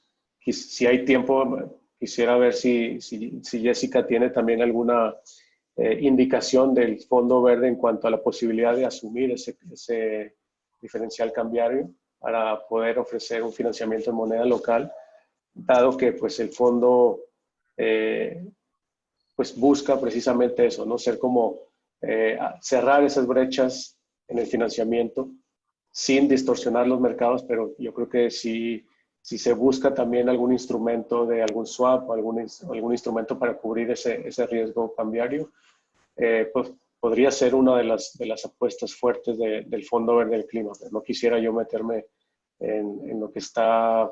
si hay tiempo, quisiera ver si Jessica tiene también alguna indicación del Fondo Verde en cuanto a la posibilidad de asumir ese diferencial cambiario para poder ofrecer un financiamiento en moneda local, dado que pues, el fondo pues, busca precisamente eso, ¿no? Ser como cerrar esas brechas en el financiamiento sin distorsionar los mercados, pero yo creo que si se busca también algún instrumento de algún swap o algún instrumento para cubrir ese riesgo cambiario, pues podría ser una de las apuestas fuertes del Fondo Verde del Clima. Pero no quisiera yo meterme en lo que está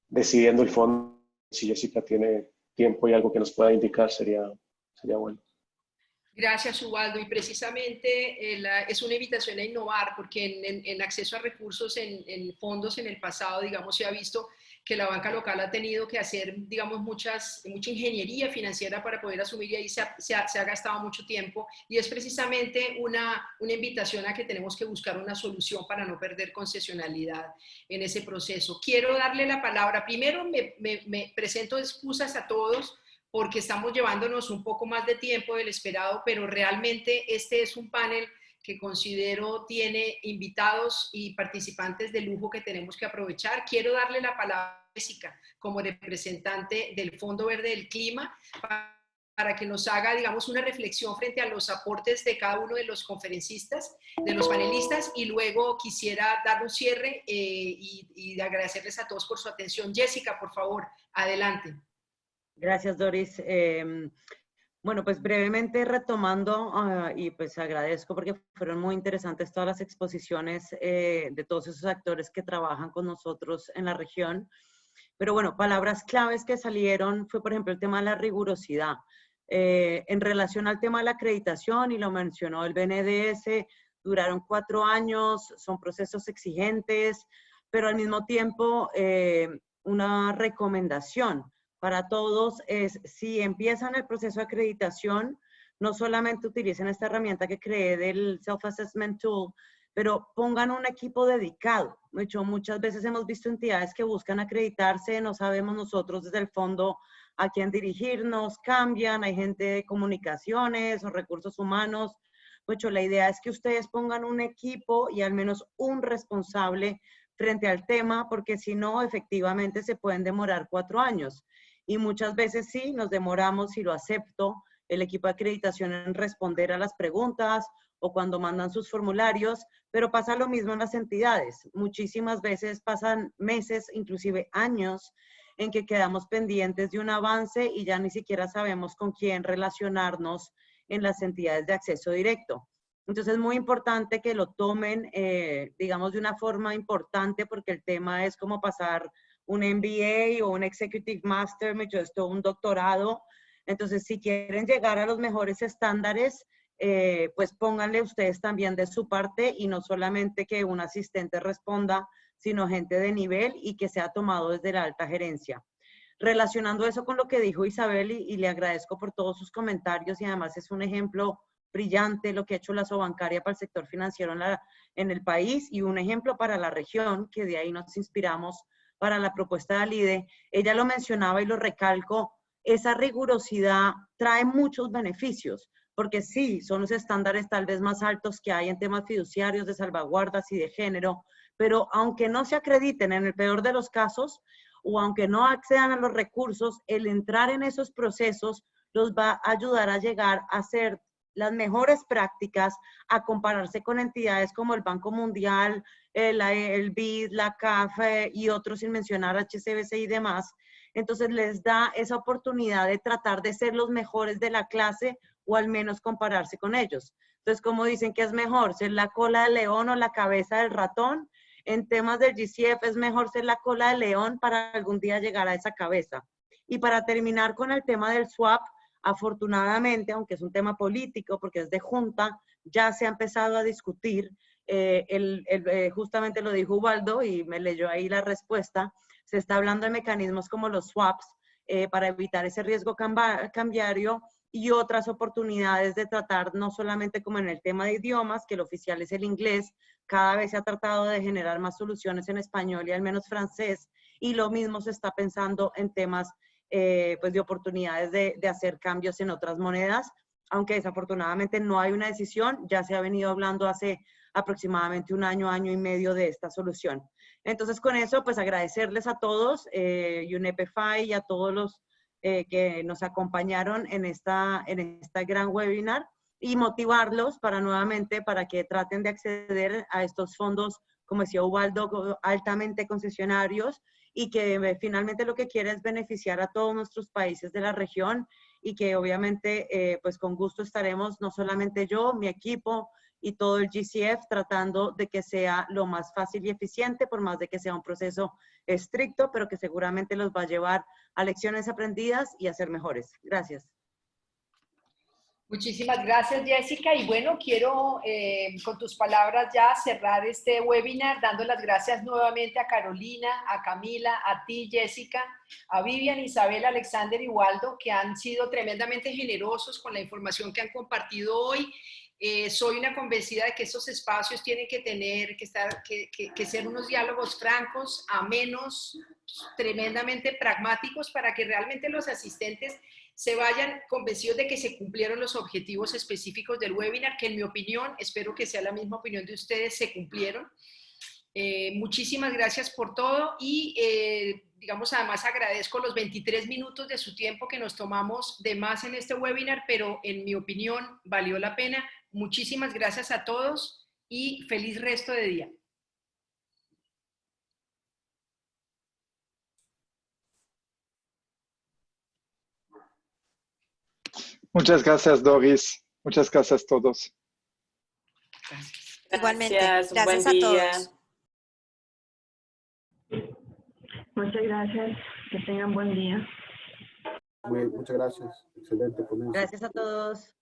decidiendo el fondo. Si Jessica tiene tiempo y algo que nos pueda indicar, sería bueno. Gracias, Ubaldo. Y precisamente es una invitación a innovar, porque en acceso a recursos en fondos en el pasado, digamos, se ha visto que la banca local ha tenido que hacer, digamos, mucha ingeniería financiera para poder asumir, y ahí se ha gastado mucho tiempo. Y es precisamente una invitación a que tenemos que buscar una solución para no perder concesionalidad en ese proceso. Quiero darle la palabra. Primero me presento excusas a todos, porque estamos llevándonos un poco más de tiempo del esperado, pero realmente este es un panel que considero tiene invitados y participantes de lujo que tenemos que aprovechar. Quiero darle la palabra a Jessica como representante del Fondo Verde del Clima para que nos haga, digamos, una reflexión frente a los aportes de cada uno de los conferencistas, de los panelistas, y luego quisiera dar un cierre y agradecerles a todos por su atención. Jessica, por favor, adelante. Gracias, Doris. Bueno, pues brevemente retomando, y pues agradezco porque fueron muy interesantes todas las exposiciones de todos esos actores que trabajan con nosotros en la región. Pero bueno, palabras claves que salieron fue, por ejemplo, el tema de la rigurosidad. En relación al tema de la acreditación, y lo mencionó el BNDES, duraron 4 años, son procesos exigentes, pero al mismo tiempo una recomendación para todos es, si empiezan el proceso de acreditación, no solamente utilicen esta herramienta que creé del Self-Assessment Tool, pero pongan un equipo dedicado. De hecho, muchas veces hemos visto entidades que buscan acreditarse, no sabemos nosotros desde el fondo a quién dirigirnos, cambian, hay gente de comunicaciones o recursos humanos. De hecho, la idea es que ustedes pongan un equipo y al menos un responsable frente al tema, porque si no, efectivamente se pueden demorar 4 años. Y muchas veces sí, nos demoramos, y lo acepto, el equipo de acreditación en responder a las preguntas o cuando mandan sus formularios, pero pasa lo mismo en las entidades. Muchísimas veces pasan meses, inclusive años, en que quedamos pendientes de un avance y ya ni siquiera sabemos con quién relacionarnos en las entidades de acceso directo. Entonces es muy importante que lo tomen, digamos, de una forma importante, porque el tema es como pasar un MBA o un Executive Master, yo estoy un doctorado. Entonces, si quieren llegar a los mejores estándares, pues pónganle ustedes también de su parte y no solamente que un asistente responda, sino gente de nivel y que sea tomado desde la alta gerencia. Relacionando eso con lo que dijo Isabel, y le agradezco por todos sus comentarios, y además es un ejemplo brillante lo que ha hecho la Sobancaria para el sector financiero en el país, y un ejemplo para la región, que de ahí nos inspiramos para la propuesta de Alide. Ella lo mencionaba y lo recalco, esa rigurosidad trae muchos beneficios, porque sí, son los estándares tal vez más altos que hay en temas fiduciarios, de salvaguardas y de género, pero aunque no se acrediten en el peor de los casos, o aunque no accedan a los recursos, el entrar en esos procesos los va a ayudar a llegar a ser las mejores prácticas, a compararse con entidades como el Banco Mundial, el BID, la CAF y otros, sin mencionar HSBC y demás. Entonces les da esa oportunidad de tratar de ser los mejores de la clase o al menos compararse con ellos. Entonces, como dicen que es mejor ser la cola del león o la cabeza del ratón, en temas del GCF es mejor ser la cola del león para algún día llegar a esa cabeza. Y para terminar con el tema del swap, afortunadamente, aunque es un tema político porque es de junta, ya se ha empezado a discutir, justamente lo dijo Ubaldo y me leyó ahí la respuesta, se está hablando de mecanismos como los swaps para evitar ese riesgo cambiario y otras oportunidades de tratar no solamente como en el tema de idiomas, que el oficial es el inglés, cada vez se ha tratado de generar más soluciones en español y al menos francés, y lo mismo se está pensando en temas pues de oportunidades de hacer cambios en otras monedas, aunque desafortunadamente no hay una decisión, ya se ha venido hablando hace aproximadamente un año, año y medio de esta solución. Entonces con eso pues agradecerles a todos, UNEP-FI y a todos los que nos acompañaron en esta gran webinar y motivarlos para nuevamente para que traten de acceder a estos fondos, como decía Ubaldo, altamente concesionarios, y que finalmente lo que quiere es beneficiar a todos nuestros países de la región, y que obviamente pues con gusto estaremos, no solamente yo, mi equipo y todo el GCF, tratando de que sea lo más fácil y eficiente, por más de que sea un proceso estricto, pero que seguramente los va a llevar a lecciones aprendidas y a ser mejores. Gracias. Muchísimas gracias, Jessica. Y bueno, quiero con tus palabras ya cerrar este webinar, dando las gracias nuevamente a Carolina, a Camila, a ti, Jessica, a Vivian, Isabel, Alexander y Waldo, que han sido tremendamente generosos con la información que han compartido hoy. Soy una convencida de que estos espacios tienen que tener, que ser unos diálogos francos, amenos, tremendamente pragmáticos, para que realmente los asistentes se vayan convencidos de que se cumplieron los objetivos específicos del webinar, que en mi opinión, espero que sea la misma opinión de ustedes, se cumplieron. Muchísimas gracias por todo y, digamos, además agradezco los 23 minutos de su tiempo que nos tomamos de más en este webinar, pero en mi opinión valió la pena. Muchísimas gracias a todos y feliz resto de día. Muchas gracias, Doris. Muchas gracias a todos. Gracias. Igualmente. Gracias, Gracias buen a día. todos. Muchas gracias. Que tengan buen día. Muchas gracias. Excelente ponencia. Gracias a todos.